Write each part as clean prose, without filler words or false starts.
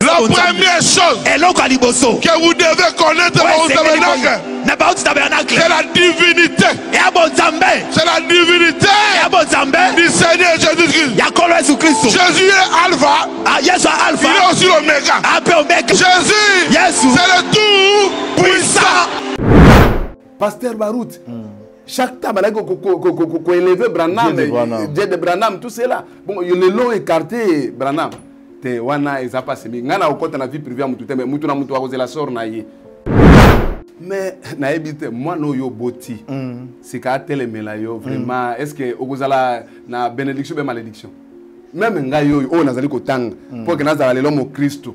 première chose que vous devez connaître dans le tabernacle, c'est la divinité. C'est la divinité du Seigneur Jésus-Christ. Jésus est Alpha. Il est aussi l'Oméga. Jésus, c'est le tout puissant. Pasteur Barout. Chaque temps, qu'on élève Branham, Dieu de Branham, tout cela. Bon, il est long écarté Branham. Te wana ils a passé. Ngana au côté de la vie privée, mais mutu na mutu a causé la sort na ye. Mais na ebite moi no yo boti. C'est qu'à tel melayo vraiment. Est-ce que au la na bénédiction ou malédiction? Même nga yo o nazali ko tang pour que nazali l'homme au Christ.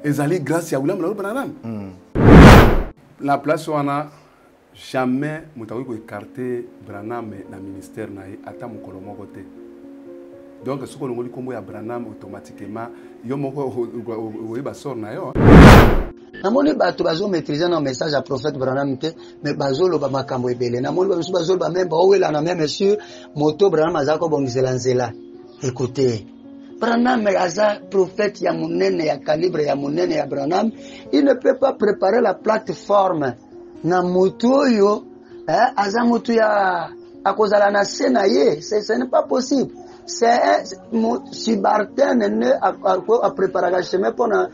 Ezali grâce à William Branham. La place wana jamais mutawi ko écarter Branham na ministère na ye ata mukolo moko te. Donc ce que l'on combo ya Branham automatiquement yo moko o ba sort na yo. Namoni bato bazo maîtriser un message à prophète Branham te mais bazo lo ba makambo ebele. Namoni bazo ba même ba owela na même monsieur moto Branham azako bongisela nzela. Écoutez, Branham aza prophète ya munene ya calibre ya munene ya Branham, il ne peut pas préparer la plateforme na moto yo aza moto ya akozala na senaye, ce n'est pas possible. C'est subalterne à préparer le chemin pour un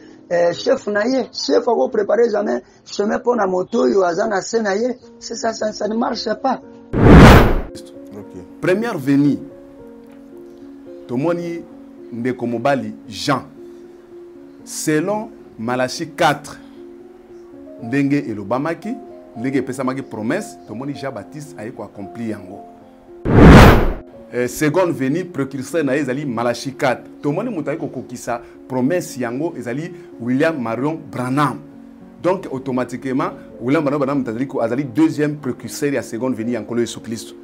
chef naye, chef a préparé jamais chemin pour un moto yo aza na senaye, ça ne marche pas. Okay. Première venue Tomoni Ndekomobali Jean selon Malachi 4 ndenge elobamaki ndenge pesamaki promesse tomoni Jean-Baptiste aye ko accomplir yango. Seconde venue précurseur na ezali Malachi 4 tomoni mutayi ko kokisa promesse yango ezali William Marion Branham. Donc automatiquement William Marion Branham azali deuxième précurseur ya seconde venue yankolo Yesu Christ.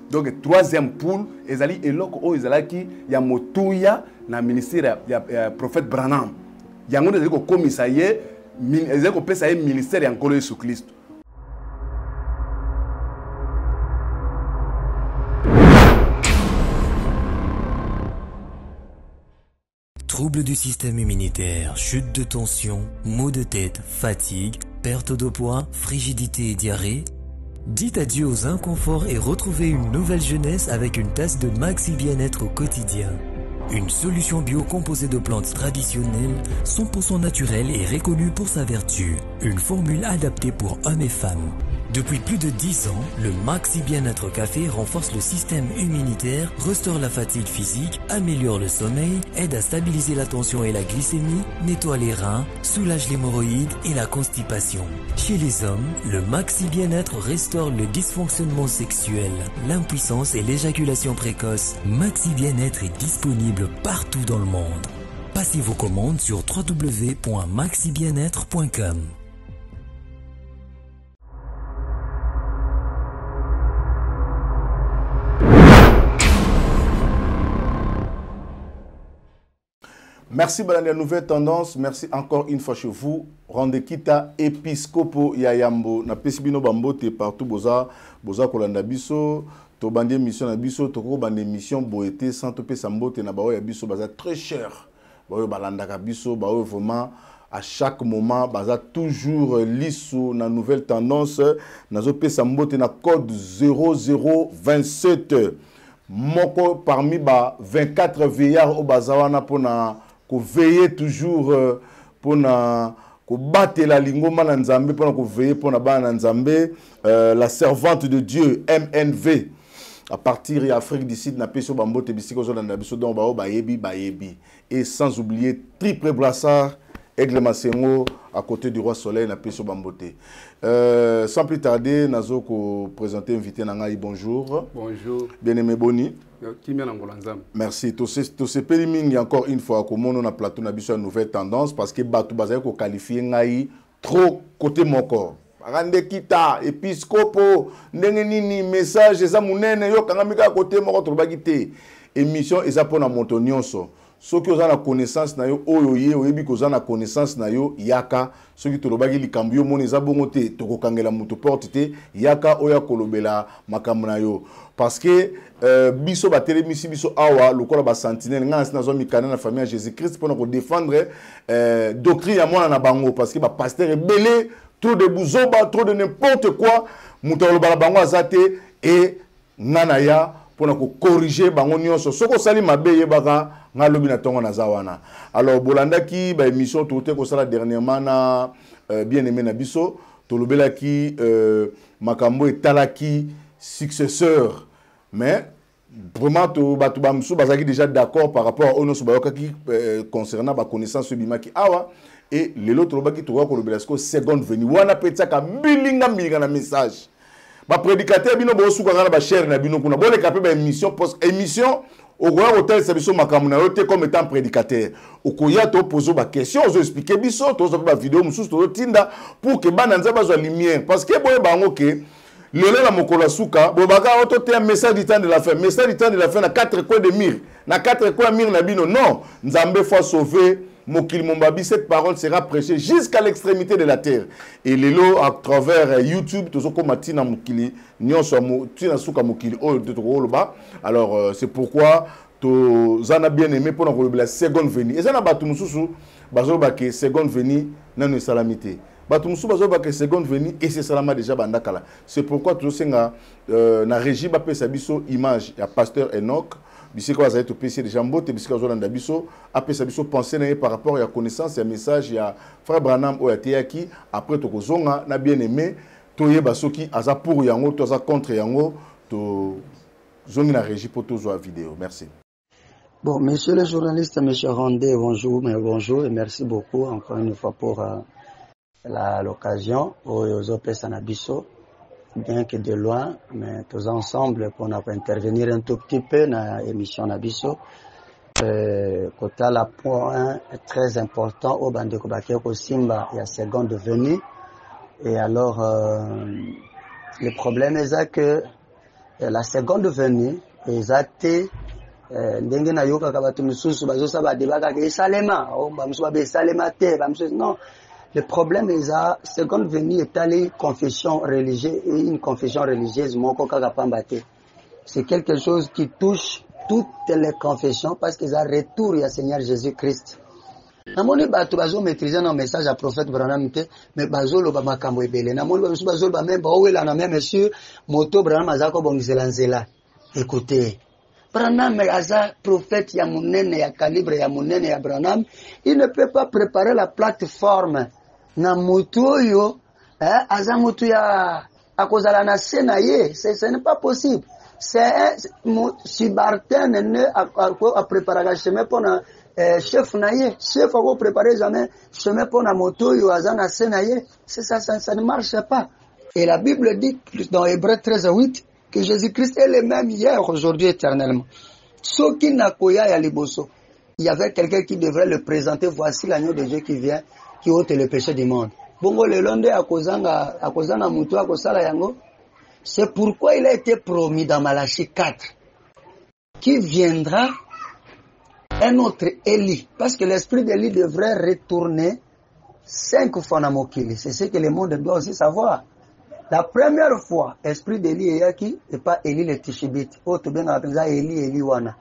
Donc troisième poule ezali eloko o ezalaki ya motuya na ministère ya prophète Branham. Yango ezali ko komisa ye ezali ko pesa ye ministère yankolo Yesu Christ. Troubles du système immunitaire, chute de tension, maux de tête, fatigue, perte de poids, frigidité et diarrhée. Dites adieu aux inconforts et retrouvez une nouvelle jeunesse avec une tasse de Maxi Bien-être au quotidien. Une solution bio composée de plantes traditionnelles, 100% naturelle et reconnue pour sa vertu. Une formule adaptée pour hommes et femmes. Depuis plus de 10 ans, le Maxi Bien-être Café renforce le système immunitaire, restaure la fatigue physique, améliore le sommeil, aide à stabiliser la tension et la glycémie, nettoie les reins, soulage l'hémorroïde et la constipation. Chez les hommes, le Maxi Bien-être restaure le dysfonctionnement sexuel, l'impuissance et l'éjaculation précoce. Maxi Bien-être est disponible partout dans le monde. Passez vos commandes sur www.maxibienêtre.com. Merci pour la nouvelle tendance. Merci encore une fois chez vous. Rendez kita Episcopo Yayambo. Na pesibino bambote partout boza kolanda biso. To bandé mission na biso. To ko bandé mission boete sans to pesa mbote na bawo ya biso baza très cher. Bawo balanda ka biso bawo vraiment à chaque moment baza toujours liso na nouvelle tendance. Nazo pesa mbote na code 0027. Moko parmi ba 24 veillards au bazawana pona ko veiller toujours pour na ko battre la lingoma na nzambe pour na ko veiller pour na ba na nzambe la servante de Dieu MNV à partir de Afrique du Sud na peso bambote bisiko zo na biso don ba yebi et sans oublier Triple Brassard Aigle Masengo à côté du Roi Soleil na peso bambote. Sans plus tarder nazo ko présenter invité na ngai. Bonjour. Bonjour. Bien-aimé Boni. Merci. Tout ce périming encore une fois comme on a plateau na biso nouvelle tendance parce que batu bazali ko qualifier ngai trop côté mon corps. Rande kita Episcopo ndenge nini message eza munene yo kanga mika côté moko to bagité émission eza pona moto nyonso ceux qui ont la connaissance na yo oyoye oyebi ko na connaissance na yo yaka ceux qui tolobaki likambo yo moneza bongo te tokokangela mutu porte te yaka oya kolobela makambo na yo parce que biso batelemisi biso awa lokola ba sentinelle ngana sina zo mikana na famille de Jésus-Christ pour nous défendre doctrine ya mwana na bango parce que ba pasteur belé trop de bouzoba trop de n'importe quoi mutu olobala bango azate et ngana ya pour nous corriger bango nyonso soko sali mabe yebaka ngalobi na tongo na zawana alors bolanda ki ba émission tout ko sala dernièrement na bien aimé na biso tolobela ki makambo etalaki successeur mais vraiment to batu ba msu bazaki déjà d'accord par rapport au noso bayoka ki concernant ba connaissance bimaki awa et lelo tolobaki to ko lobela sko seconde venue wana petaka bilinga na message ba prédicateur bino bo suka ngana ba cher na bino kuna bo le capé ba émission post émission au roi hôtel c'est biso makamou na yote comme étant prédicateur okoya to poser ba question zo expliquer biso to zo ba vidéo mususu to tinda pour que bana nza bazwa lumière parce que boye bango ke lelo la mokolo suka bo baka auto te un message du temps de la fin message du temps de la fin na quatre coins de mur na quatre coins mur na bino non nzambe faut sauver Mokil Mombabi, cette parole sera prêchée jusqu'à l'extrémité de la terre. Et les lots à travers YouTube, tout ce qu'on m'a dit dans Mokili, alors c'est pourquoi tu as bien aimé pour nous la seconde venue. Et ça n'a pas tout le monde, seconde venue, non, une salamité. Batumsu bazobaka seconde venue et c'est salama déjà bandakala. C'est pourquoi tout ça na régie ba pesa biso image ya pasteur Enoch bisiko bazali to pesi déjà mbote bisiko zolanda biso apesa biso penser na par rapport à connaissance ya message ya frère Branham o ya teyaki après to kozonga na bien aimé to yeba soki aza pour yango to aza contre yango to zongi na régie pour toujours la vidéo. Merci. Bon, monsieur le journaliste, monsieur Rondé, bonjour et merci beaucoup encore une fois pour l'occasion aux OPS Nabiso, bien que de loin, mais tous ensemble pour intervenir un tout petit peu dans l'émission Nabiso. Côté la point très important au Bandeko Bakeko Simba, il y a seconde venue. Et alors, le problème est que la seconde venue est actée. Ndenge na yoka kabatu misusu bazosa ba debaka ke salema o bamsu ba salema te bamsu non. Le problème est ça, seconde venue est allée confession religieuse et une confession religieuse moko kaka pambate. C'est quelque chose qui touche toutes les confessions parce que ça retour ya Seigneur Jésus-Christ. Namoni bato bazo maîtriser un message à prophète Branham te mais bazo lo ba makambo ebele. Namoni bazo ba même ba owela na même monsieur moto Branham azako bongisela nzela. Écoutez, Branham aza prophète ya munene ya calibre ya munene ya Branham, il ne peut pas préparer la plateforme na mutu oyo aza mutu ya akozala na senaye, ce n'est pas possible. C'est si Barton ne a préparé le chemin pour na chef naye, chef a préparé jamais chemin pour na mutu oyo aza na senaye, ça ne marche pas. Et la Bible dit dans Hébreux 13:8 que Jésus-Christ est le même hier, aujourd'hui, éternellement. Ce qui n'a koya ya liboso, il y avait quelqu'un qui devrait le présenter. Voici l'agneau de Dieu qui vient, qui ôte le péché du monde. Bongo le londe akozana mutu akosala yango. C'est pourquoi il a été promis dans Malachie 4 qui viendra un autre Élie, parce que l'esprit d'Élie devrait retourner 5 fois dans Mokili. C'est ce que le monde doit aussi savoir. La première fois, esprit d'Élie est qui et pas Élie le Tishibite. Autre bien appelé ça Élie wana.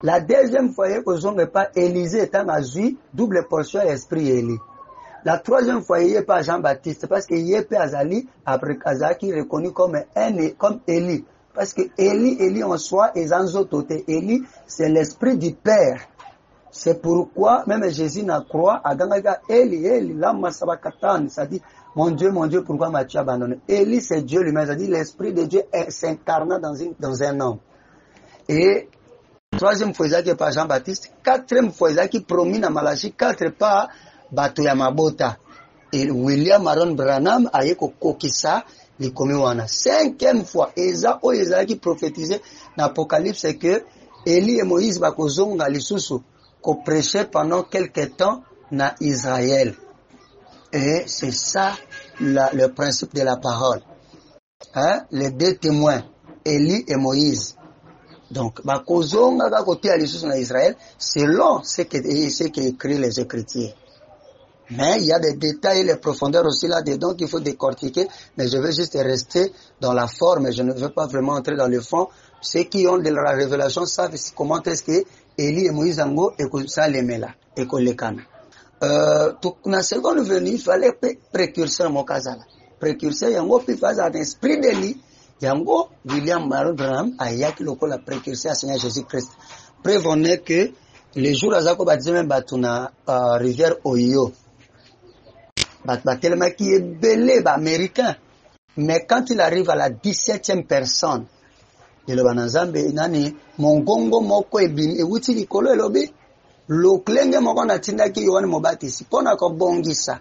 La deuxième fois, il n'y a pas Élisée étant azui, double portion esprit Élie. La troisième fois, il n'y a pas Jean-Baptiste parce que il a pas Azali après Azaki reconnu comme Élie. Parce que Élie en soi est Zanzotote. Élie, c'est l'esprit du Père. C'est pourquoi même Jésus n'a croix à Gangaga Élie, lama sabakatan, ça dit mon Dieu, pourquoi m'as-tu abandonné? Élie, c'est Dieu lui-même. Ça dit l'esprit de Dieu s'incarna dans un homme. Et troisième fois, il n'y a pas Jean-Baptiste. Quatrième fois, il y a qui promis dans Malachie 4 pas Bato Yamabota. Et William Aaron Branham a eu kokisa les communes. Cinquième fois, Eza qui prophétisait dans l'Apocalypse, c'est que Élie et Moïse bakozonga lisusu qu'on prêchait pendant quelques temps dans Israël. Et c'est ça le principe de la parole. Les deux témoins, Élie et Moïse. Donc, bakozonga ka côté à l'issue en Israël, selon ce que écrit les Écritures. Mais il y a des détails et les profondeurs aussi là-dedans qu'il faut décortiquer. Mais je veux juste rester dans la forme. Je ne veux pas vraiment entrer dans le fond. Ceux qui ont de la révélation savent comment est-ce que Élie et Moïse Ango et que ça les met là et qu'on les canne. Dans la seconde venue, il fallait précurseur mon cas là. Précurseur, il y a un esprit d'Élie. Yango William Marion Branham a yaki loko la précurseur à Seigneur Jésus-Christ. Prévenez que les jours à Zako baptisé même batuna rivière Oyo. Tellement qui est belé américain. Mais quand il arrive à la 17e personne, il le banazambe nani mongongo moko ebin e wuti likolo elobi lo klenge moko na tinda ki Yohane Mobatisi pona ko bongisa.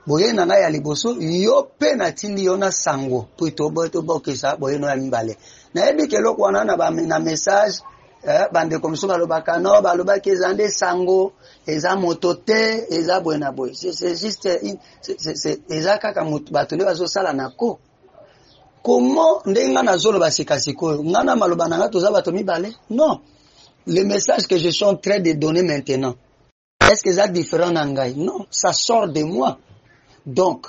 Boye na ngai ya liboso yo pe na tindi yona sango po to bokisa boye no ya mibale na ebi ke loko wana na message bande komiso balobaka no balobaki ezande sango eza motote eza boye na boye c'est juste c'est eza kaka bato le bazo sala nako comment ndenga na zolo basikasiko ngana maloba nanga toza bato mibale non le message que je suis en train de donner maintenant est-ce que ça différent na ngai non ça sort de moi. Donc,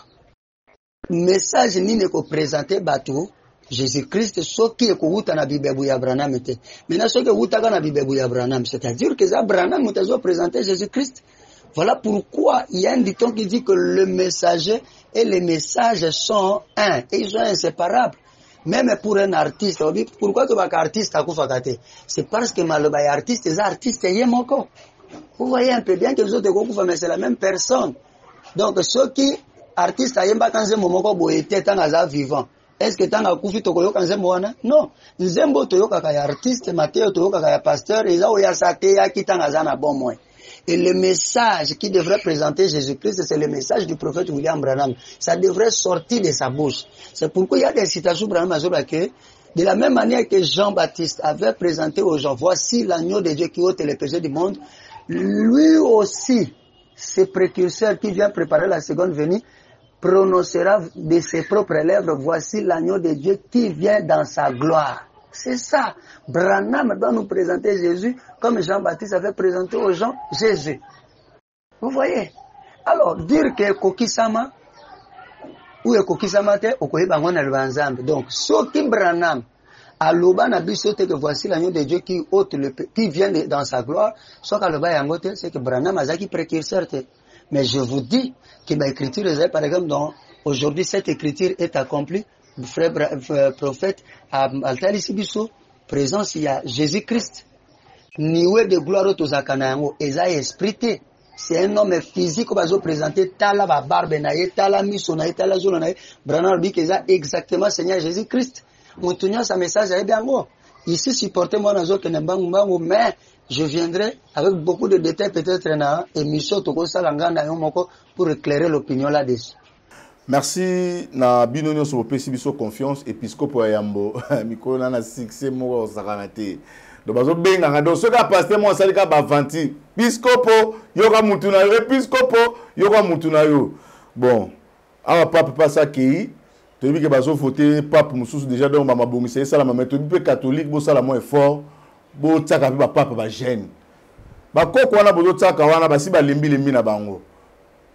message ni ne ko présenter bateau Jésus-Christ ce qui est ko na Bible ya Branham était. Maintenant ce que wuta na Bible ya Branham, c'est-à-dire que ça Branham mutazo présenter Jésus-Christ. Voilà pourquoi il y a un dicton qui dit que le messager et les messages sont un et ils sont inséparables. Même pour un artiste, on dit pourquoi tu vas artiste à kufakate? C'est parce que maloba ya artiste, les artistes yemoko. Vous voyez un peu bien que les autres kufa mais c'est la même personne. Donc ceux qui artistes ayemba kanze momoko boyete tanga za vivant est-ce que tanga kufi tokoyo kanze mwana non nzembo toyoka ka artiste Mathéo toyoka ka pasteur eza oya sate ya kitanga za na bon moins et le message qui devrait présenter Jésus-Christ c'est le message du prophète William Branham ça devrait sortir de sa bouche c'est pourquoi il y a des citations Branham azoba que de la même manière que Jean-Baptiste avait présenté aux gens voici l'agneau de Dieu qui ôte les péchés du monde lui aussi ce précurseur qui vient préparer la seconde venue prononcera de ses propres lèvres, voici l'agneau de Dieu qui vient dans sa gloire. C'est ça. Branham doit nous présenter Jésus comme Jean-Baptiste avait présenté aux gens Jésus. Vous voyez? Alors, dire que Kokisama ou Kokisama te, okoyeba ngona lubanzambe. Donc, ce qui Branham aloba na biso te que voici l'agneau de Dieu qui ôte qui vient dans sa gloire, soit qu'aloba yangote, c'est que Branham azaki précurseur te. Mais je vous dis que ma écriture est par exemple dans aujourd'hui cette écriture est accomplie, frère prophète Altali Sibiso, présence il y a Jésus-Christ. Niwe de gloire to zakana yango eza esprit. C'est un homme physique qui va présenter tala ba barbe na ye tala miso na ye tala zolo na ye Branham dit que eza exactement Seigneur Jésus-Christ. Montunya sa message est bien bon. Ici, supportez-moi dans un kenembangu, mais je viendrai avec beaucoup de détails peut-être dans l'émission pour éclairer l'opinion là-dessus. Merci na binonyo sur PCBiso confiance épiscopo Yambo mikolo na succès mo sakanate. Do bazo benga ngado soka pasteur mo salika ba vanti. Episcopo yoka mutuna yo episcopo yoka mutuna yo. Bon, awa papa pasa ki tu dis que bazo voter pape mususu déjà donc mama bongisa ça la mama tu peux catholique bo sala mo effort bo tsaka ba papa ba jeune ba koko wana bozo tsaka wana basi ba lembi na bango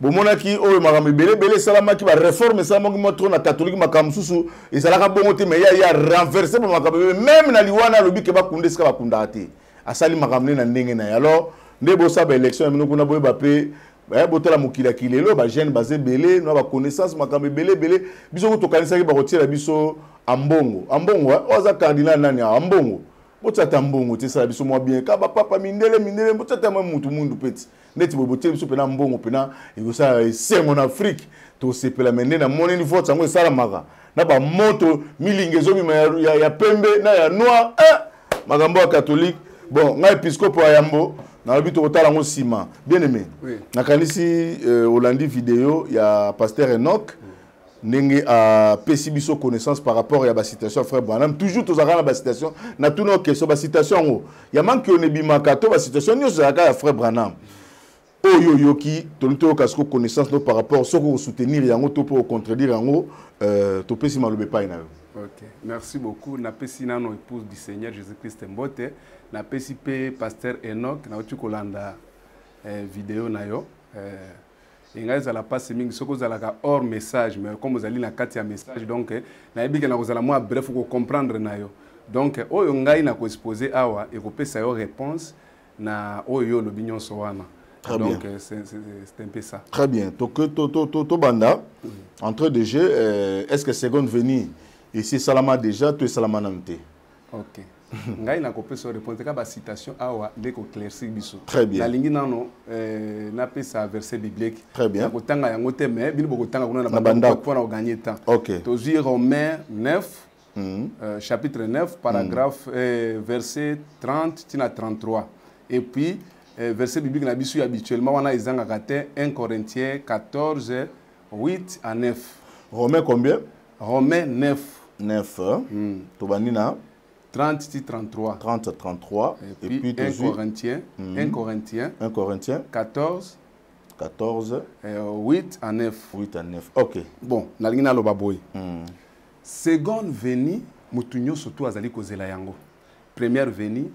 bo mona ki o makambo belé salama ki ba réforme ça mo trop na catholique makambo mususu et ça la bongo te mais ya renverser ba makambo même na liwana lobi ke ba kunde ska ba kunda te asali makambo na ndenge na alors nde bo sa ba élection mino kuna boye ba pe ba botela mukila kilelo ba jeune bazé belé no ba connaissance makambo belé biso ko tokanisa ki ba retirer biso ambongo oza cardinal nani ambongo botata mbongo te sala biso mo bien ka ba papa mindele botata mo mutu mundu peti neti bo botel biso pena mbongo pena iko sa c'est mon Afrique to sepela mende na moni ni vote sango sala maka na ba moto milingezo mi ya pembe na ya noir makambo ya catholique bon nga episcope ya Yambo na bito otala ngo sima bien aimé oui. Nakanisi Hollandi vidéo ya pasteur Enoch ndenge a pesibiso connaissance par rapport à la citation frère Branham toujours tous à la citation na tout nos question ba citation ngo ya manque on ebima kato ba citation nyo za ka frère Branham oyo yoki tonto kasko connaissance no par rapport soko soutenir yango to pour contredire yango to pesi malobe pa ina Ok, merci beaucoup. Na pesi nano épouse du Seigneur Jésus-Christ Mbote. Na pesi pe pasteur Enoch na uti kolanda vidéo na yo. Inga ezala passe mingi soko zalaka hors message mais comme vous allez na kati ya message donc na yebike na kozala moi bref ko comprendre na yo. Donc oyo ngai na ko exposer awa et ko pesa yo réponse na oyo lobi nyonso wana. Très donc bien. C'est un peu ça. Très bien. To banda entre de jeu est-ce que seconde venue ici Salama déjà tu es Salama namte. OK. Ngai na ko pesa répondre ka ba citation awa ndeko clairci biso. Très bien. La lingi nano na pesa verset biblique. Très bien. Ko tanga yango te mais bino boko tanga kuna Na banda pour na gagner temps. OK. Tozi Romains 9 chapitre 9 paragraphe verset 30 tina 33. Et puis verset biblique na biso habituellement wana ezanga kate 1 Corinthiens 14 8 à 9. Romains combien? Romains 9 9. Tobanina 30 33. 30 33 et puis 1 Corinthiens 14 8 à 9. 8 à 9. OK. Bon, na lingi na loba boy. Seconde venue mutunyo surtout azali kozela yango. Première venue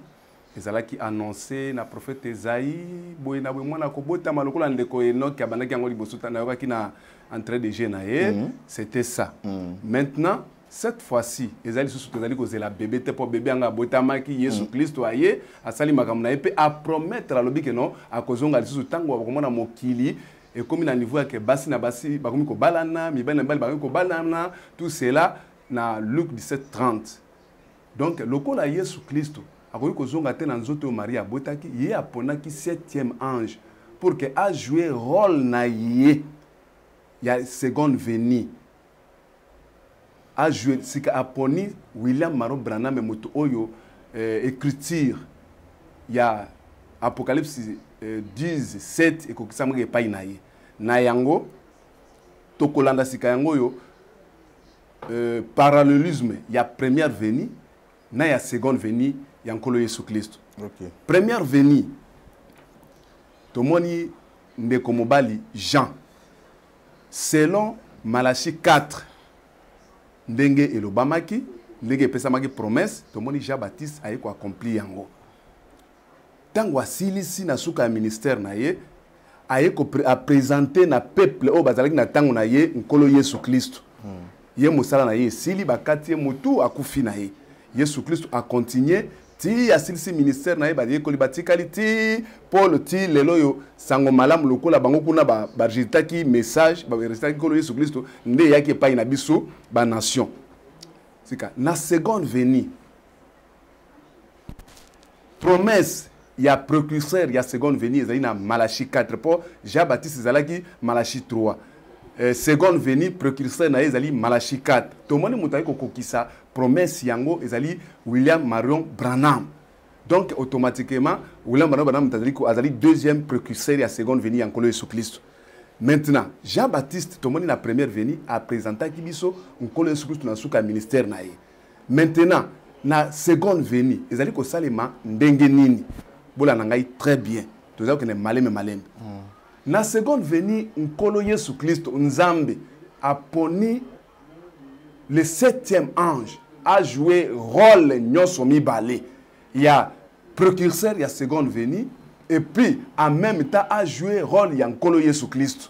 ezalaki annoncé na prophète Esaïe boy na mwana ko botama lokola ndeko Enoch abandaki yango liboso na yokaki na entrée de jeune c'était ça. Maintenant cette fois-ci ezali surtout ezali kozela bébé te pour bébé anga botamaki Yesu Kristo aye asali makambo na yepe a promettre la lobi que non akozonga lisusu tango bakomona mokili et comme na niveau que basi na basi bakomi ko balana mibana mbali bakomi ko balana tout cela na Luc 17:30. Donc lokola Yesu Kristo akoki kozonga te na nzoto Maria botaki ye aponaki 7e ange pour que a jouer rôle na ye ya seconde venue a joué sika aponi William Maro Branham moto oyo écriture ya Apocalypse 10:7 ekokisamaka epai na ye na yango tokolanda sika yango yo parallélisme ya première venue na ya seconde venue ya nkolo Yesu Kristo. OK. Première venue tomoni ndeko mobali Jean selon Malachie 4 ndenge elobamaki ndenge epesamaki promesse tomoni Jean-Baptiste aye ko accomplir yango tango asilisi na suka ya ministère na ye aye ko présenter na peuple o bazalaki na tango na ye nkolo Yesu Kristo. Ye mosala na ye sili bakati motu akufi na ye Yesu Kristo a continuer ti asilisi ministère na ye ba ye ko libatikali ti Paul ti lelo yo sango malamu lokola bango kuna ba barjitaki message ba restaki nkolo Yesu Kristo nde yaki epai na biso ba nation sika na seconde venue promesse ya précurseur ya seconde venue ezali na Malachie 4 po Jean-Baptiste ezalaki Malachie 3. Seconde venue précurseur na ezali Malachie 4. Tomoni mutaki kokokisa promesse yango ezali William Marion Branham. Donc automatiquement William Marion Branham azali deuxième précurseur ya seconde venue ya nkolo Yesu Kristo. Maintenant Jean-Baptiste tomoni na première venue a présenté kibiso nkolo Yesu Kristo na suka ministère na ye. Maintenant na seconde venue ezali ko salema ndenge nini bola na ngai très bien tozali kene maleme na seconde venue nkolo Yesu Kristo nzambe aponi le 7e ange a joué rôle nyonso mibale ya précurseur ya seconde venue et puis en même temps a joué rôle ya nkolo Yesu Kristo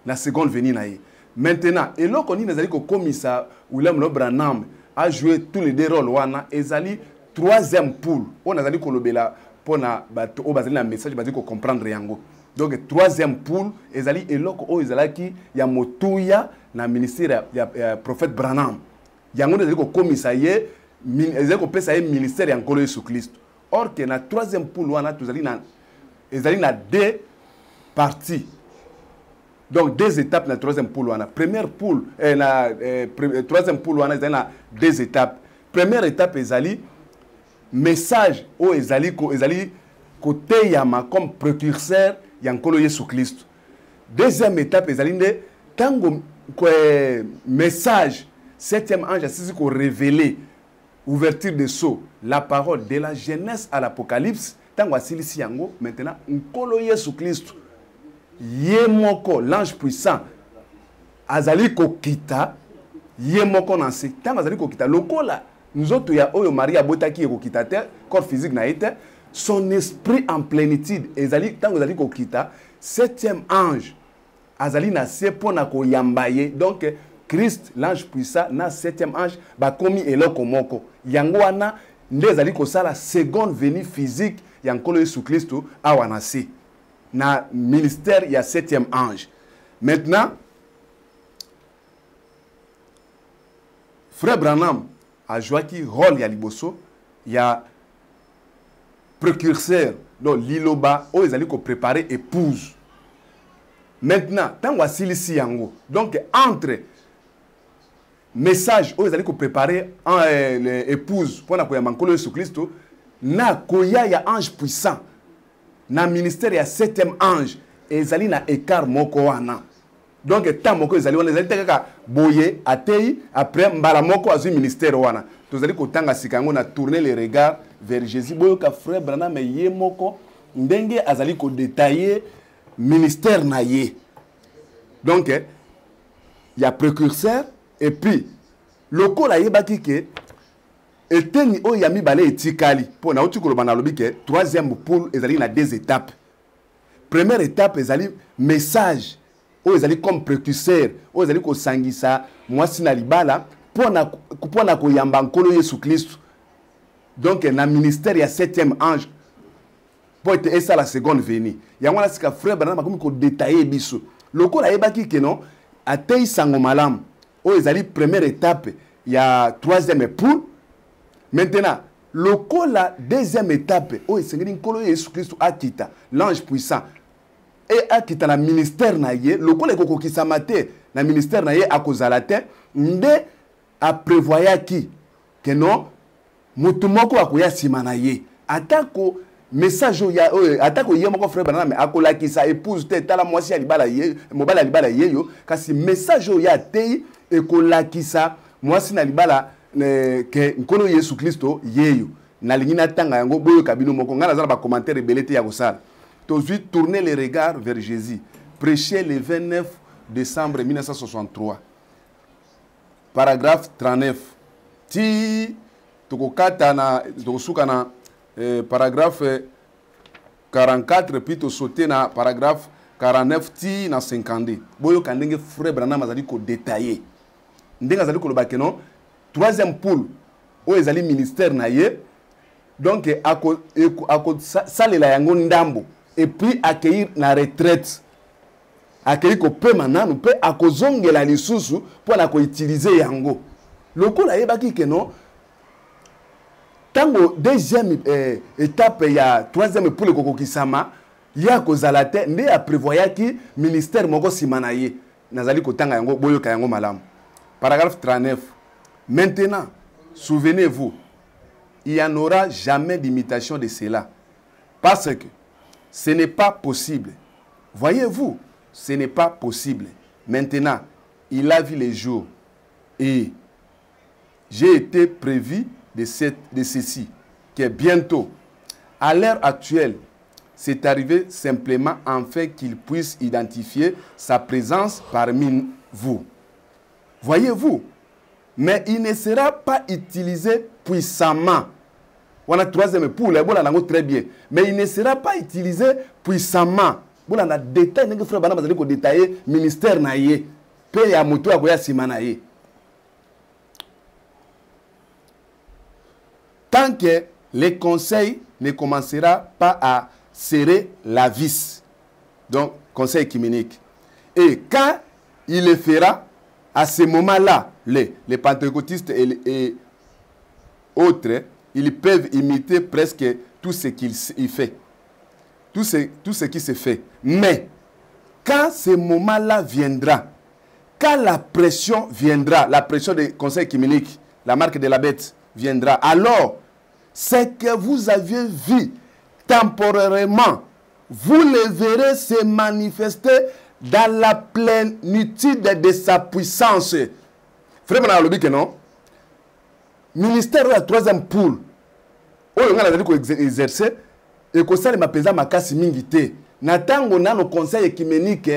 na seconde venue na ye. Maintenant eloko nini ezali ko komisa William Branham a joué tous les deux rôles wana ezali troisième poule on azali kolobela pona bato o bazali na message bazali ko comprendre yango. Donc troisième poule ezali eloko o ezalaki ya motuya na ministère ya prophète Branham yango ezali ko komisa ye ezali ko pesa ye ministère ya nkolo Yesu Kristo. Or que na troisième poule wana tozali na ezali na deux parties. Donc deux étapes dans la troisième poule wana. Première poule troisième poule wana ezali na deux étapes. Première étape ezali message o ezali côté yama comme précurseur ya nkolo Yesu Kristo. Deuxième étape ezali nde tango message septième ange asisi ko révéler ouverture de sceaux la parole de la Genèse à l'Apocalypse tango asilisi yango maintenant nkolo Yesu Kristo ye moko l'ange puissant azali ko kita ye moko na se tanga zali kokita lokola nzoto ya oyo Maria botaki kokita te corps physique na ete son esprit en plénitude ezali tanga zali kokita septième ange azali na se pona ko yambaye donc Christ l'ange puissant na septième ange ba komi eloko moko yango wana nde ezali kosala seconde venue physique ya nkolo Yesu Kristo awa na se na ministère ya septième ange. Maintenant Frère Branham a joué qui rôle ya liboso ya précurseur donc liloba o ezali ko préparer épouse. Maintenant tant wasilisi yango donc entre message o ezali ko préparer épouse pour na ko ya mankolo Yesu Kristo na koya ya ange puissant na ministère ya septième ange ezali na écart moko wana. Donc tant moko ezali wana ezali kaka boye atei après mbala moko azu ministère wana tozali kotanga sikango na tourner les regards vers Jésus boyo ka frère Branham ye moko ndenge azali ko détailler ministère na ye. Donc il y a précurseur et puis lokola yebaki ke eteni o yami balé etikali po na uti koloba na lobi ke troisième poule ezali na deux étapes. Première étape ezali message o ezali comme précurseur o ezali ko sangisa mwasi na libala pona ko yamba nkolo Yesu Kristo. Donc na ministère ya septième ange pour être esa la seconde venue yango na sika frère Branham makomi ko détailler biso lokola yebaki ke non atei sango malamu o ezali première étape ya troisième poule. Maintenant lokola deuxième étape o esengeli nkolo Yesu Kristo akita l'ange puissant et akita na ministère na ye lokola ekokokisa mate na ministère na ye akozala te nde a prévoyaki que non mutu moko akoya sima na ye atako message ya atako ye moko frère Branham akolakisa épouse te tala mwasi ya libala ye mobala libala ye yo kasi message ya tei ekolakisa mwasi na libala que nkolo Yesu Kristo yeyo na lingina tanga yango boyo kabino moko ngana za ba commentaire belete ya kosala tozi tourner les regards vers Jésus prêché le 29 décembre 1963 paragraphe 39 ti tokokata na tokosuka na paragraphe 44 puis to sauter na paragraphe 49 ti na 50 boyo kandenge frère Branham azali ko détailler ndenge azali ko lobake non troisième poule o ezali ministère na ye donc ako salela yango ndambo et puis accueillir na retraite accueillir ko pema nanu pe akozongela lisusu pour na ko utiliser yango lokola yebaki ke non tango deuxième étape ya troisième poule kokokisama ya kozala te nde a prévoyaki ministère moko simana ye nazali kotanga yango boyoka yango malamu paragraphe 39. Maintenant, souvenez-vous, il n'y en aura jamais d'imitation de cela. Parce que ce n'est pas possible. Voyez-vous, ce n'est pas possible. Maintenant, il a vu les jours. Et j'ai été prévu de ceci, que bientôt, à l'heure actuelle, c'est arrivé simplement afin qu'il puisse identifier sa présence parmi vous. Voyez-vous, mais il ne sera pas utilisé puissamment. On a troisième pour les bonnes très bien, mais il ne sera pas utilisé puissamment. Bon, on a détaillé, nous frère Branham a détaillé ministère naïe, paye à moto à goya simanaïe. Tant que les conseils ne commencera pas à serrer la vis, donc conseil œcuménique, et quand il le fera, à ce moment-là, les pentecôtistes et autres, ils peuvent imiter presque tout ce qu'il fait. Tout ce qui se fait. Mais, quand ce moment-là viendra, quand la pression viendra, la pression des conseils œcuméniques, la marque de la bête viendra, alors, ce que vous aviez vu temporairement, vous le verrez se manifester dans la plénitude de sa puissance. Frère Branham a dit que non. Ministère de la troisième poule. Oh, on a dit qu'on exercer et qu'on s'est mapesa makasi mingite. Natango na no conseil œcuménique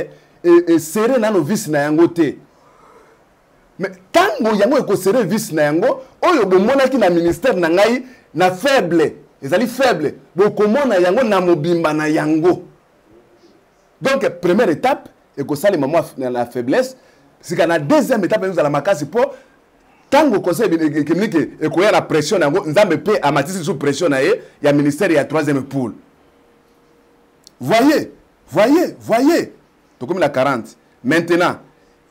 et serré na no vice na yangote. Mais tango yango eko service na yango oyo bomonaki na ministère na ngai na faible ezali faible bokomona yango na mobimba na yango. Donc première étape eko sali maman na faiblesse sika na deuxième étape nous ala makasi po tango conseil économique eko ya la pression yango nzambe pe amatisi sous pression na ye ya ministère ya troisième poule. Voyez donc comme la 40. Maintenant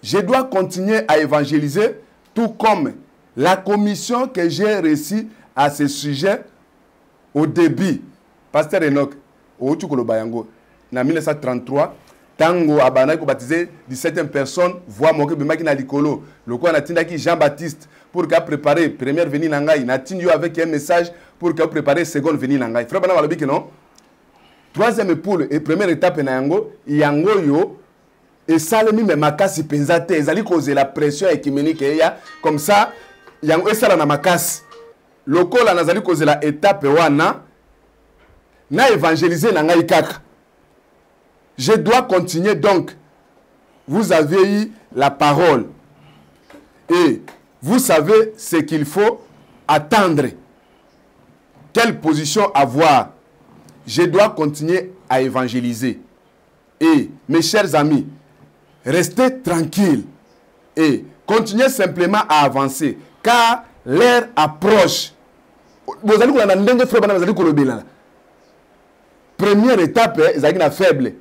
je dois continuer à évangéliser tout comme la commission que j'ai reçue à ce sujet au début. Pasteur Enoch, au Tchukolobayango, en 1933, tango abana ko baptisé 17 personnes, voix moke bimaki na likolo. Le quoi natinda ki Jean-Baptiste pour qu'a préparé première venue nangai, natinyo avec un message pour qu'a préparé seconde venue nangai. Frère bana balobi que non. Troisième poule et première étape na yango, yango yo et salemi me makasi penzate ezali causer la pression écuménique ya comme ça yango esala na makasi lokola nazali causer la étape wana na évangéliser na ngai kaka. Je dois continuer donc. Vous avez eu la parole et vous savez ce qu'il faut attendre. Quelle position avoir? Je dois continuer à évangéliser. Et mes chers amis, restez tranquilles et continuez simplement à avancer car l'heure approche. Première étape, c'est faible.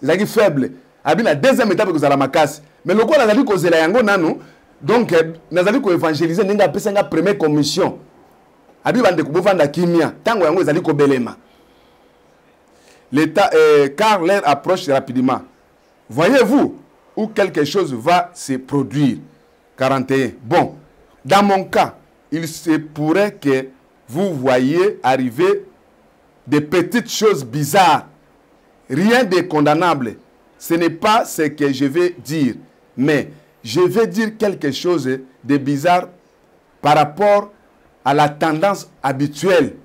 C'est faible. La deuxième étape, c'est la makasi. Mais le coup, c'est la yango nanu. Donc, nous allons évangéliser. Nous allons faire la première commission. Car l'heure approche rapidement. Voyez-vous où quelque chose va se produire. 41. Bon, dans mon cas, il se pourrait que vous voyez arriver des petites choses bizarres. Rien de condamnable. Ce n'est pas ce que je vais dire. Mais je vais dire quelque chose de bizarre par rapport à la tendance habituelle.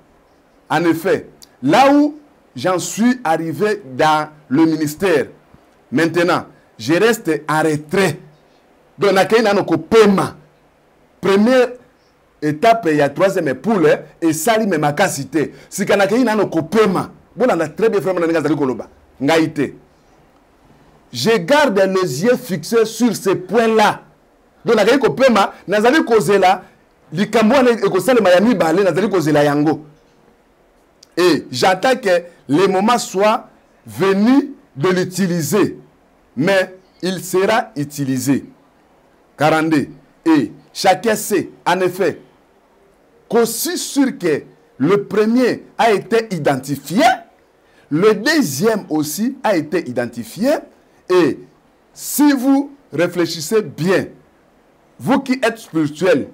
En effet, là où j'en suis arrivé dans le ministère, maintenant, je reste en retrait. Donc, première étape, il y a troisième poule et sali me makasité. Si kana kei nano kopema, bon on a très bien fait mon ngazali koloba. Ngaite. Je garde les yeux fixés sur ces points-là. Donc na kei kopema, nazali kozela likambo na ekosala mayami balé nazali kozela yango. Et j'attends que le moment soit venu de l'utiliser. Mais il sera utilisé. 42. Et chacun sait, en effet, qu'aussi sûr que le premier a été identifié, le deuxième aussi a été identifié. Et si vous réfléchissez bien, vous qui êtes spirituels,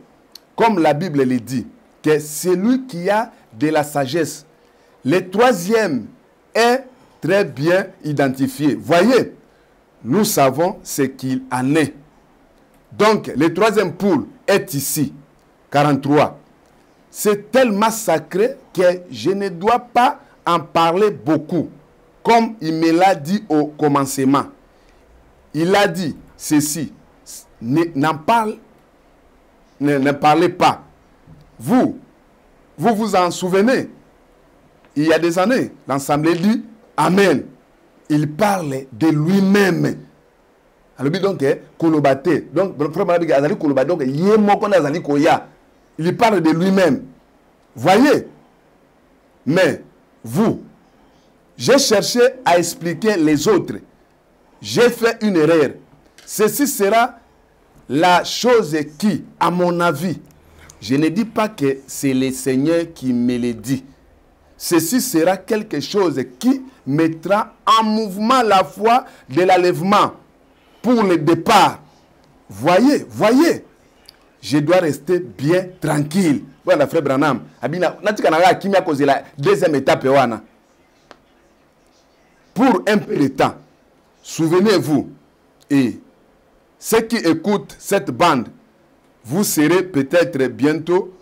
comme la Bible le dit, que celui qui a de la sagesse, le troisième est très bien identifié. Voyez, nous savons ce qu'il en est. Donc, le troisième poule est ici. 43. C'est tellement sacré que je ne dois pas en parler beaucoup. Comme il me l'a dit au commencement. Il a dit ceci. Ne parlez pas. Vous vous en souvenez? Il y a des années, l'Assemblée dit Amen. Il parle de lui-même. Alors, donc, kolobate. Donc, il parle de lui-même. Voyez? Mais, vous, j'ai cherché à expliquer les autres. J'ai fait une erreur. Ceci sera la chose qui, à mon avis, je ne dis pas que c'est le Seigneur qui me le dit. Ceci sera quelque chose qui mettra en mouvement la foi de l'enlèvement pour le départ. Voyez, je dois rester bien tranquille. Voilà, frère Branham. La deuxième étape. Pour un peu de temps, souvenez-vous, et ceux qui écoutent cette bande, vous verrez peut-être bientôt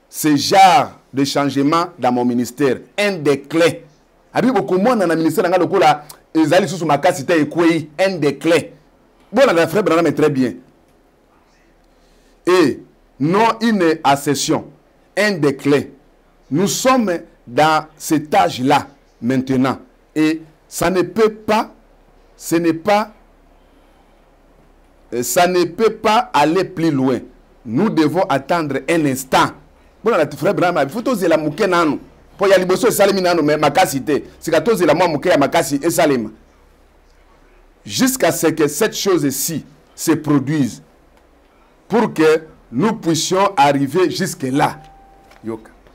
ce genre de changement dans mon ministère. Un des clés Abi bokomona na ministère nga lokola ezali sous makasi te ekwei un des clés. Bon la frère Branham est très bien. Et non une accession, un des clés. Nous sommes dans cet âge-là maintenant et ça ne peut pas aller plus loin. Nous devons attendre un instant. Bon la frère Branham, il faut oser la mouke nanu. Pour y aller bosso salemi nanu mais makasi te. C'est que oser la moi mouke ya makasi et salema. Jusqu'à ce que cette chose-ci se produise pour que nous puissions arriver jusque là.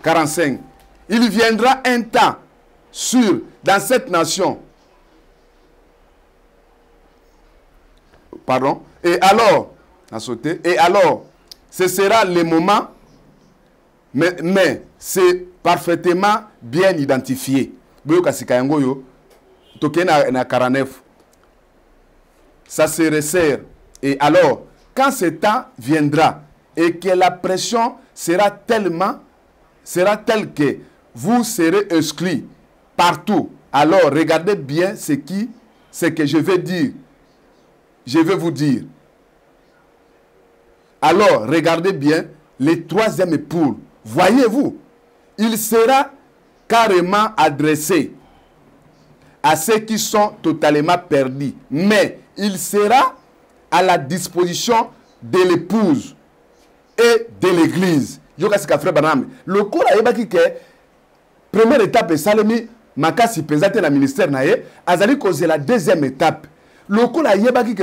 45. Il viendra un temps sûr dans cette nation. Pardon. Et alors, ce sera le moment, mais c'est parfaitement bien identifié. Ça se resserre. Et alors, quand ce temps viendra et que la pression sera telle que vous serez exclus partout, alors regardez bien ce que je vais dire. Je vais vous dire. Alors, regardez bien les troisième poule. Voyez-vous, il sera carrément adressé à ceux qui sont totalement perdus. Mais il sera à la disposition de l'épouse et de l'église. Le cours a dit que première étape est salemi makasi pesate na ministère na ye azali cause la deuxième étape. Le cours a dit que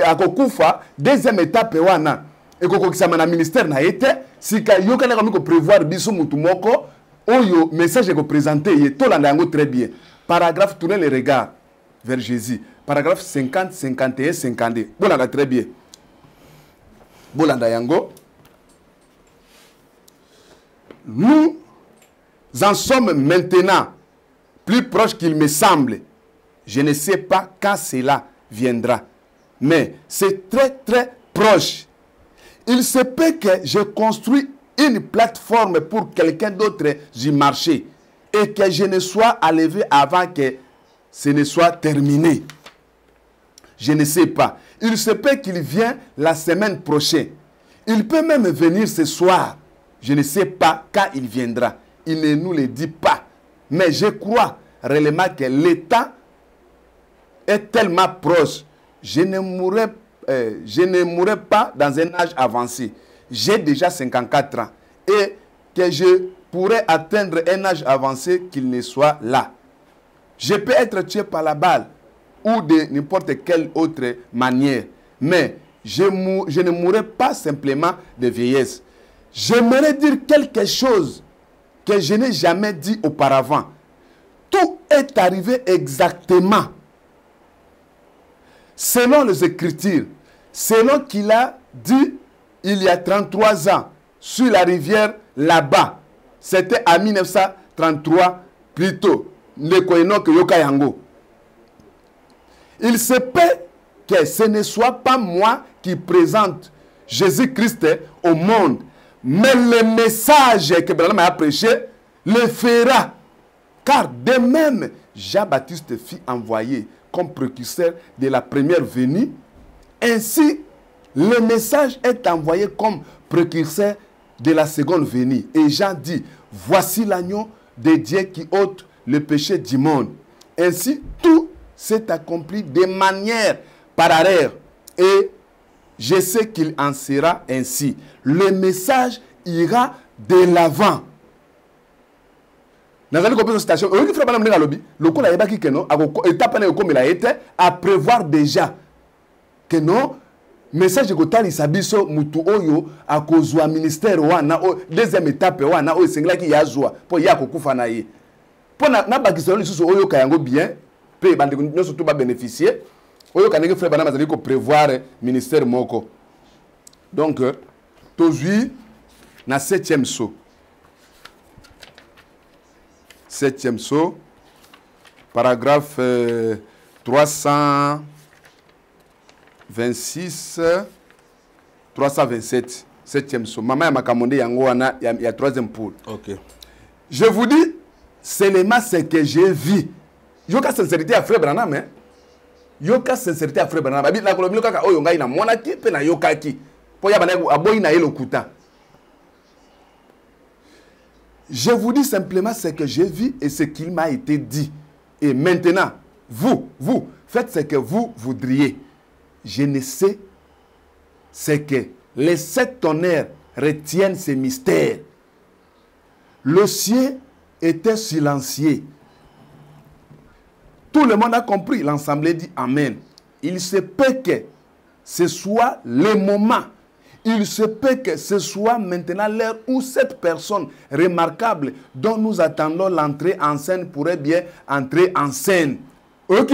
akokufa deuxième étape wana ekokokisama na ministère na ye te sika yokana ko prévoir biso mutu moko oyo message ko présenter ye tolanda yango très bien. Paragraphe, tournez les regards vers Jésus. Paragraphe 50, 51, 52. Bolanda très bien. Bolanda yango. Nous en sommes maintenant plus proches qu'il me semble. Je ne sais pas quand cela viendra. Mais c'est très très proche. Il se peut que je construis une plateforme pour quelqu'un d'autre du marché et que je ne sois enlevé avant que ce ne soit terminé. Je ne sais pas. Il se peut qu'il vienne la semaine prochaine. Il peut même venir ce soir. Je ne sais pas quand il viendra. Il ne nous le dit pas. Mais je crois réellement que l'état est tellement proche. Je ne mourrai pas dans un âge avancé. J'ai déjà 54 ans. Et que je pourrais atteindre un âge avancé qu'il ne soit là. Je peux être tué par la balle ou de n'importe quelle autre manière. Mais je ne mourrai pas simplement de vieillesse. J'aimerais dire quelque chose que je n'ai jamais dit auparavant. Tout est arrivé exactement selon les Écritures, selon qu'il a dit il y a 33 ans sur la rivière là-bas. C'était en 1933 plutôt. Il se peut que ce ne soit pas moi qui présente Jésus-Christ au monde, mais le message que Branham a prêché le fera. Car de même, Jean-Baptiste fut envoyé comme précurseur de la première venue. Ainsi, le message est envoyé comme précurseur de la seconde venue. Et Jean dit, voici l'agneau de Dieu qui ôte le péché du monde. Ainsi, tout s'est accompli de manière parallèle. Et je sais qu'il en sera ainsi. Le message ira de l'avant. À prévoir déjà que non, message de Kotali Sabiso Mutu Oyo à cause du ministère wana deuxième étape wana o singla ki yazwa pour yako kufa na ye. Pour na bakisolo lisusu oyo kayango bien pe bande nyonso to ba bénéficier oyo kanenge frère bana mazali ko prévoir ministère moko. Donc tozui na 7e saut. 7e saut, paragraphe 326, 327, 7e saut. Maman ya makamonde yango wana ya 3e poule. Ok. Je vous dis seulement ce que j'ai vu. Yoka sincérité à frère Branham, hein? Yoka sincérité à frère Branham. Abi na kolobi kaka oyo ngai na monaki pe na yokaki. Po ya bana aboyi na elokuta. Je vous dis simplement ce que j'ai vu et ce qu'il m'a été dit. Et maintenant, vous, faites ce que vous voudriez. Je ne sais ce que les 7 tonnerres retiennent ces mystères. Le ciel était silencieux. Tout le monde a compris. L'Assemblée dit Amen. Il se peut que ce soit le moment. Il se peut que ce soit maintenant l'heure où cette personne remarquable dont nous attendons l'entrée en scène pourrait bien entrer en scène. Il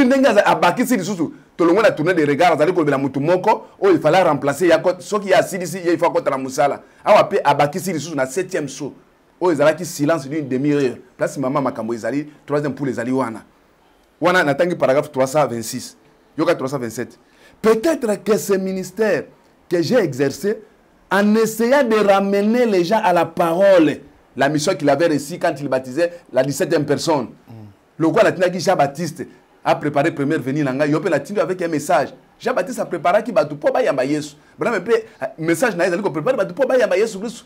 fallait remplacer ce qui a assis ici, il faut qu'on musala. Après, abakisi sur la 7e saut. Oh, ils avaient silence d'une demi-heure. Place maman makambo izali 3e pour les aliwana. Wana natangi paragraphe 326. Yoka 327. Peut-être que ce ministère que j'ai exercé en essayant de ramener les gens à la parole, la mission qu'il avait réussi quand il baptisait la 17e personne. Le roi Latinaki Jean-Baptiste a préparé première venue nanga, il a tenu avec un message. Jean-Baptiste a préparé qui batu po ba yamba Yesu. Bravo message na ezali ko préparer batu po ba yamba Yesu Christ.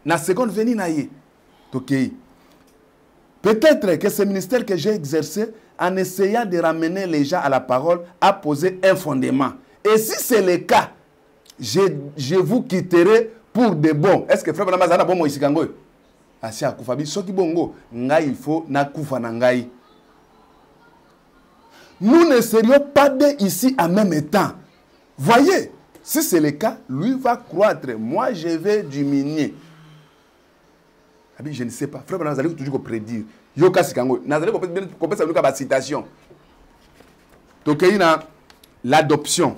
Na seconde venue na ye. OK. Peut-être que ce ministère que j'ai exercé en essayant de ramener les gens à la parole a posé un fondement. Et si c'est le cas, je vous quitterai pour de bon. Est-ce que frère Branham a bon mo isikango? Asia kufabi soki bongo ngai il faut na kufa na ngai. Nous ne serions pas deux ici en même temps. Voyez, si c'est le cas, lui va croître, moi je vais diminuer. Je ne sais pas. Frère Branham, vous allez toujours prédire. Yoka sikango. Nazali kopesa luka ba citation. Donc il y a l'adoption.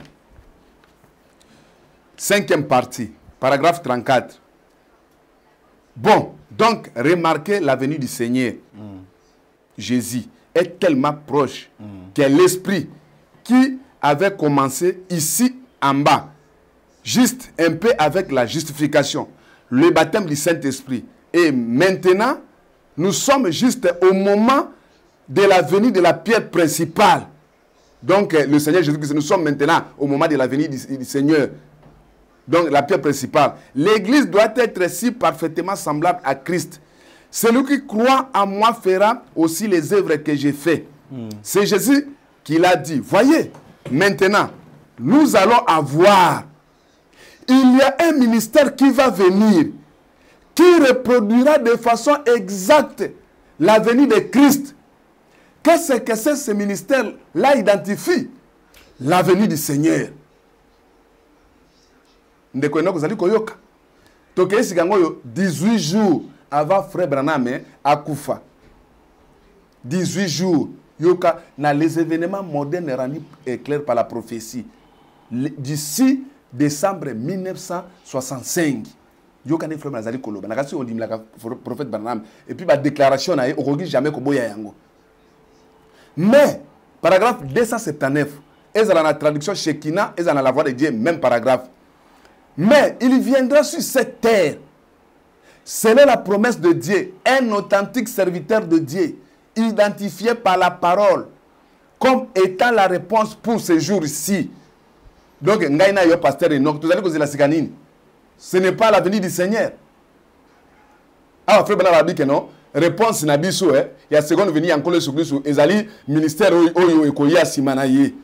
5e partie, paragraphe 34. Bon, donc remarquez la venue du Seigneur. Jésus est tellement proche que l'esprit qui avait commencé ici en bas, juste un peu avec la justification, le baptême du Saint-Esprit. Et maintenant, nous sommes juste au moment de la venue de la pierre principale. Donc, le Seigneur Jésus-Christ, nous sommes maintenant au moment de la venue du Seigneur. Donc, la pierre principale. L'Église doit être si parfaitement semblable à Christ. Celui qui croit en moi fera aussi les œuvres que j'ai faites. C'est Jésus qui l'a dit. Voyez, maintenant, nous allons avoir. Il y a un ministère qui va venir, qui reproduira de façon exacte la venue de Christ. Qu'est-ce que c'est ce ministère-là identifie? La venue du Seigneur. Ndeko eno kozali koyoka. Tokei sikangoyo 18 jours avant frère Branham akufa. 18 jours yoka na les événements modernes rendus clairs par la prophétie. D'ici décembre 1965. Yoka ne frère Nazali koloba. Nakasi on dit la prophète Branham et puis ba déclaration na okoki jamais ko boya yango. Mais paragraphe 279 ezala na traduction Shekina ezala la voix de Dieu même paragraphe. Mais il viendra sur cette terre. C'est la promesse de Dieu, un authentique serviteur de Dieu, identifié par la parole, comme étant la réponse pour ce jour-ci. Donc, ngaina yo pasteur Enoch, vous allez causer la siganine. Ce n'est pas l'avenir du Seigneur. Ah, frère Bernard a dit que non. Réponse na biso, il y a seconde venue encore le sous ezali ministère oyo ekoya simanaye.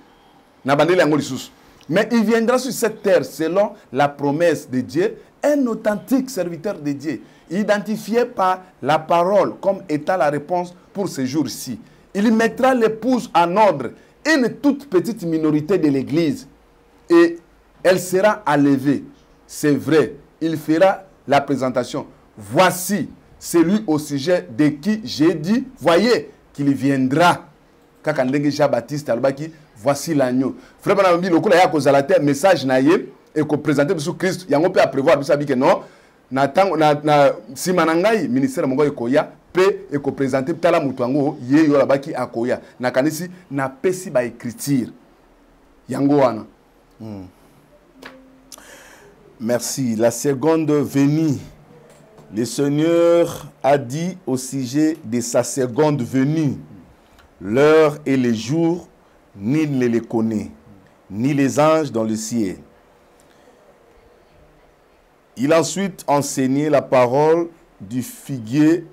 Na bandeli yango lisusu. Mais il viendra sur cette terre selon la promesse de Dieu, un authentique serviteur de Dieu, identifié par la parole comme étant la réponse pour ce jour-ci. Il mettra l'épouse en ordre, une toute petite minorité de l'Église, et elle sera enlevée. C'est vrai, il fera la présentation. Voici celui au sujet de qui j'ai dit, voyez qu'il viendra. Kakandenge Jean-Baptiste Albaki, voici l'agneau. Frère Banambi, le coup là, il y a un message naïe et qu'on présente sur Christ. Il y a un peu à prévoir, que non. Si manangai ministère mongo ekoya pe eko présenter tala mutuango ye yo labaki akoya na kanisi na pesi ba écriture yango wana. Merci. La seconde venue Le Seigneur a dit au sujet de sa seconde venue, l'heure et les jours, nul ne les connaît, ni les anges dans le ciel. Il a ensuite enseigné la parole du figuier.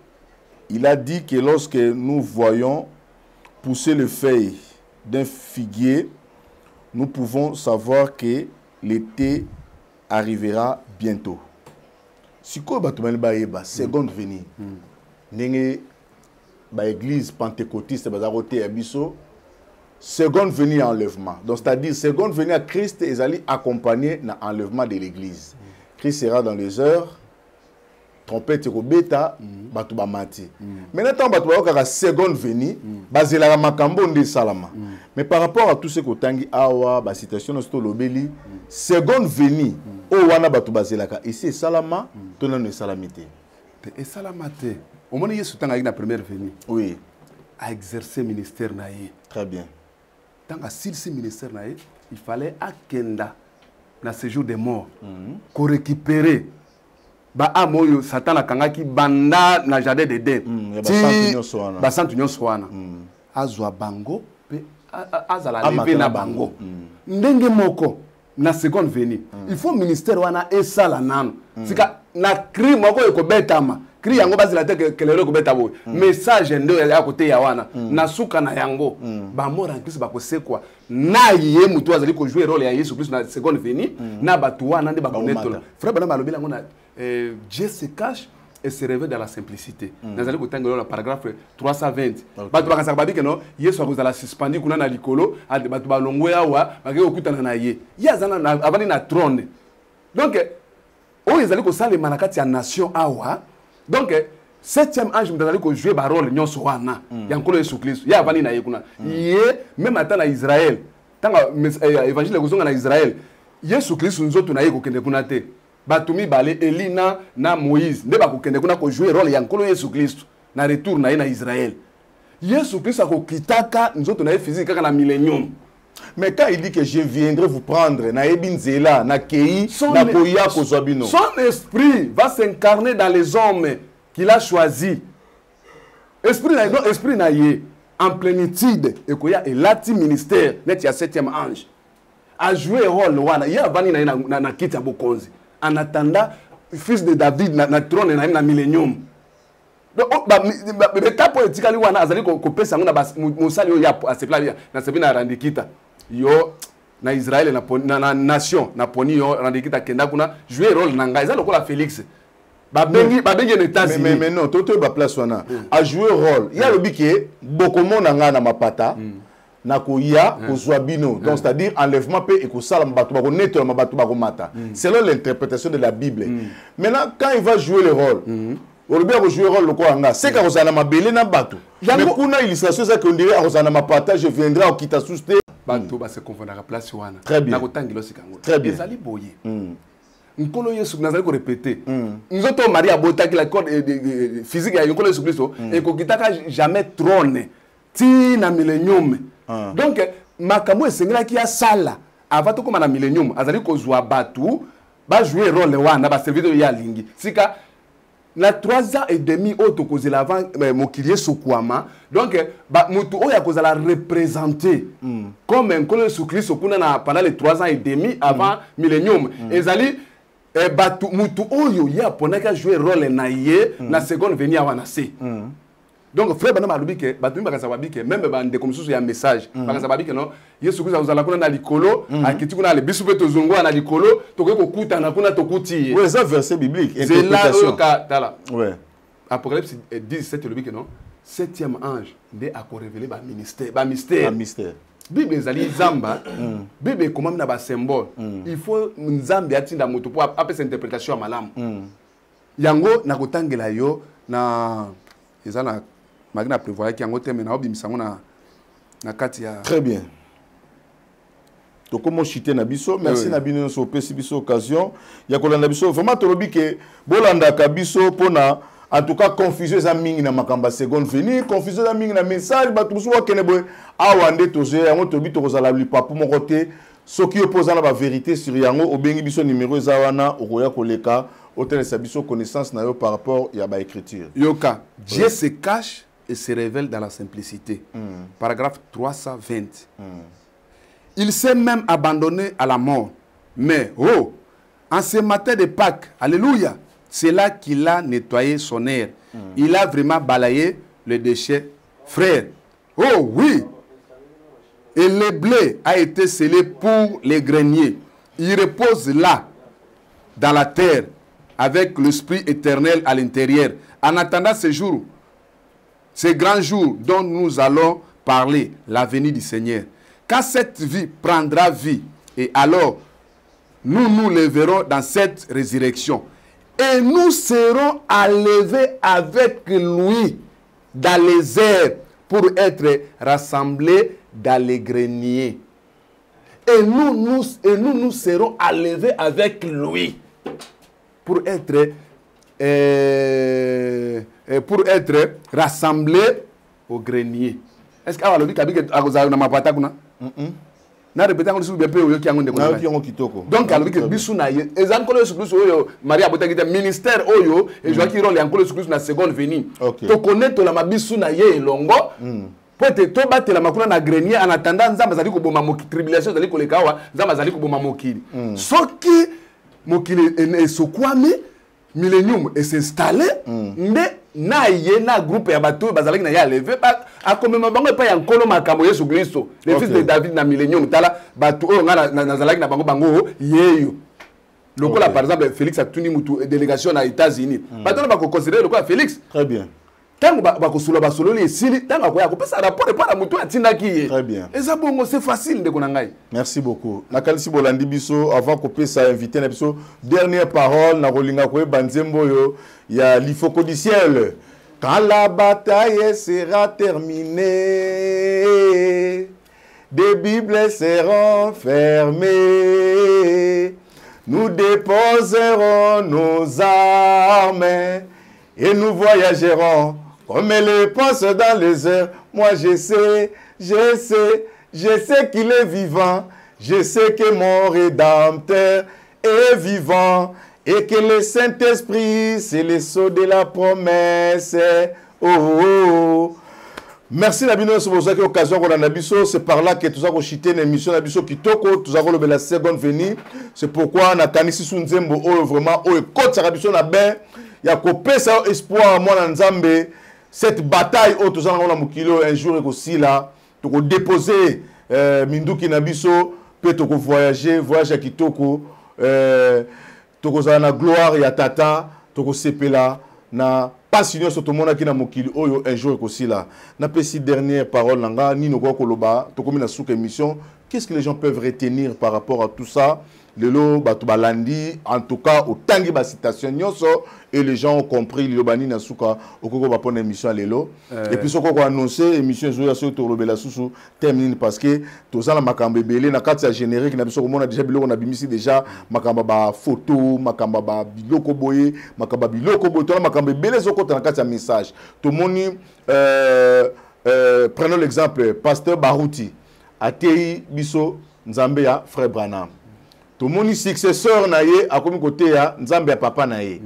Il a dit que lorsque nous voyons pousser les feuilles d'un figuier, nous pouvons savoir que l'été arrivera bientôt. Si quoi ba seconde venue, n'engé ba église pentecôtiste bazaroté abisso, seconde venue enlèvement. Donc c'est-à-dire seconde venue à Christ et allait accompagner na enlèvement de l'église. Christ sera dans les heures, trompette et bêta, batu ba mati. Maintenant batu ba ka seconde venue, basé la makambo de salama. Mais par rapport à tout ce que tangi awa, ba citation no lobeli, seconde venue, o wana batu basé la ka ici salama, tona ne salamité. Et salamate. Au moment où Yesu tanga na première venue. Oui, A exercer ministère naïe. très bien. Tant à ce ministère naïe, il fallait akenda na séjour des morts. Qu'on récupérer. Ba amoyo Satan la kangaki banda na jardin d'Éden. Ba santu nyonso wana. Azwa bango pe azala lever na bango. Ndenge moko na seconde venue. Il faut ministère wana esala nano. Sika na cri moko ekobetama. Cri yango bazila te kelelo kobeta bo. Message ndo ya côté ya wana. Na suka na yango. Ba mora Christ ba kosekwa. Na ye mutu azali ko jouer rôle ya Yesu Christ na seconde venue. Na batu wana nde ba connaître. Frère bana malobela ngona Dieu se cache et se révèle dans la simplicité. Nous allons écouter le paragraphe 320. Batu bakasa babi que non, Yesu akozala suspendu kuna na likolo, batu balongwe awa, bakay okutana na ye. Yazana avani na trône. Donc o ezali ko sala manakati ya nation awa. Donc septième ange mtazali ko jouer ba rôle nyonso wana. Ya nkolo Yesu Kristo. Ya avani na ye kuna. Ye même ata na Israël. Tanga évangile kozonga na Israël. Yesu Kristo nzoto na ye ko kende kuna te. Batumi bale Elina na Moïse nde bakokende kuna ko jouer rôle ya nkolo Yesu Kristo na retour na ye na Israël. Yesu Kristo akokitaka nzoto na ye physique kaka na millénium. Mais quand il dit que je viendrai vous prendre, na ebinzela, na kei, na koya kozwabino. Son esprit va s'incarner dans les hommes qu'il a choisis. Esprit na ye en plénitude et koya elati ministère net ya septième ange. A jouer rôle wana ya vani na kiti ya bokonzi. En attendant, fils de David na trône na millénium. Donc le cas politique ali wana azali ko pesa ngona musali ya asepla na sebina randikita. Yo na Israël na nation na poni yo randikita kenda kuna jouer rôle na ngai za lokola Félix. Babengi ne tasi. Mais non, toto ba place wana a jouer rôle. Il y a le biké bokomo na nga na mapata. Nakoya kozwabino, donc c'est-à-dire enlèvement pe ekosala mbatu bako netto mabatu bako mata. Selon l'interprétation de la Bible. Maintenant quand il va jouer le rôle, Orobia va jouer le rôle ko anga, c'est ka kozana mabele na batu. Mais kuna illustration ça qu'on dirait kozana mapata, je viendrai au kita souste. Batu ba se confondre à place wana. Très bien. Na kotangilo sikango. Très bien. Ezali boye. Nkolo Yesu nazali ko répéter. Nzoto Maria botaki la corde physique ya Nkolo Yesu Kristo et ko kitaka jamais trône. Ti na millénium. Donc makambo esengela ki ya sala avant to koma na millénium azali kozwa batu ba jouer rôle wana ba serviteur ya lingi sika na 3 ans et demi auto kozela avant mokilier sokwama donc ba mutu oya kozala représenter comme un colosse sous Christ kuna na pendant les 3 ans et demi avant millénium ezali batu mutu oyo ya ponaka jouer rôle na ye na seconde venir wana se. Donc frère bana malubi ke batumi bakasababi ke même bande comme sous ya message bakasababi ke non Yesu Kristo uzala kuna na likolo akiti kuna le bisu peto zongwa na likolo tokoye kokuta na kuna tokuti. Oui, c'est verset biblique interprétation. Tala. Ouais. Apocalypse 17 le que non 7e ange de a ko révéler ba ministère ba mystère. Bible ezali zamba Bible comment na ba symbole il faut nzambe atinda moto pour apesa interprétation ya malamu. Yango na kotangela yo na ezana magna prévoir ki yango teme na obimisango na kati ya. Très bien. Donc comment chiter na biso merci na bino so pesi biso occasion ya kolanda biso vraiment tolobi ke bolanda ka biso pona en tout cas confusion za mingi na makamba seconde venir confusion za mingi na message ba tuso wa kene boy awande toze yango tobi to kozala lipapu moko te soki opposant la vérité sur yango obengi biso numéro za wana okoya koleka hôtel Sabiso connaissance na yo par rapport à ba écriture. Yoka, Dieu se cache et se révèle dans la simplicité. Paragraphe 320. Il s'est même abandonné à la mort. Mais, oh, en ce matin de Pâques, alléluia, c'est là qu'il a nettoyé son air. Il a vraiment balayé le déchet. Frère, oh oui, et le blé a été scellé pour les greniers. Il repose là, dans la terre, avec l'Esprit éternel à l'intérieur. En attendant ce jour, ce grand jour dont nous allons parler, la venue du Seigneur. Quand cette vie prendra vie, et alors nous nous lèverons dans cette résurrection. Et nous serons enlevés avec lui dans les airs pour être rassemblés dans les greniers. Et nous serons enlevés avec lui pour être rassemblés au grenier. Est-ce que vous avez dit na répéter on bien peu yoki yango ndeko kitoko donc alors que bisu na ye ezan ko Yesu Kristo oyo Maria botaki ministère oyo et joaki rôle yankolo Yesu Kristo na seconde venue to connaître la mabisu na ye longo peut-être to batela makuna na grenier en attendant nzamba zali ko boma moki tribulation zali ko lekawa nzamba zali ko boma mokili soki mokili esokwami millennium et s'installer mais na ye na groupe ya bato bazalaki na ya lever a comme bango pa ya nkolo makambo Yesu Kristo le fils de David na millennium tala bato o nga na zalaki na bango yeyo lokola par exemple Félix atuni mutu délégation na États-Unis bato ba ko considérer lokola Félix très bien tango ba ko sula ba sololi esili tango ko ya ko pesa rapport pa na mutu atindaki ye très bien eza bongo c'est facile de konangai. Merci beaucoup nakalisi bolandi biso avant ko pesa invité na biso dernière parole na rolinga ko banzembo yo ya l'ifoko du ciel. Quand la bataille sera terminée, des Bibles seront fermées, nous déposerons nos armes et nous voyagerons comme les penses dans les airs. Moi je sais qu'il est vivant, je sais que mon Rédempteur est vivant. Et que le Saint-Esprit, c'est le sceau de la promesse. Oh, oh, oh. Merci Nabino sur votre occasion qu'on a biso. C'est par là que tout ça chité une émission Nabiso Kitoko, tout ça la seconde venue. C'est pourquoi on a tanisi sunzembo oh vraiment oh côte ça Nabiso na ben. Il y a copé ça espoir moi dans Nzambe. Cette bataille oh tout ça on a mukilo un jour et aussi là. Tu ko déposer Minduki Nabiso, peut tu ko voyager à Kitoko. Tokozala na gloire ya tata toko sepela na passion sur tout le monde qui na mokili oyo un jour aussi là na pesi dernière parole nanga ni noko koloba tokomi na souka émission qu'est-ce que les gens peuvent retenir par rapport à tout ça lelo bato balandi en tout cas au tangi ba citation nyonso et les gens ont compris le bani na souka okoko ba pona émission lelo et puis soko ko annoncer émission zo ya so to lobela susu termine parce que to ça la makambe belé na kati ya générique na biso ko mona déjà biloko na bimisi déjà makamba ba photo makamba ba biloko boye makamba biloko boye to la makambe belé zoko na kati ya message to moni prenons l'exemple pasteur Barouti atei biso Nzambe ya frère Branham. Tout le monde successeur na ye a comme côté ya Nzambe ya papa na ye.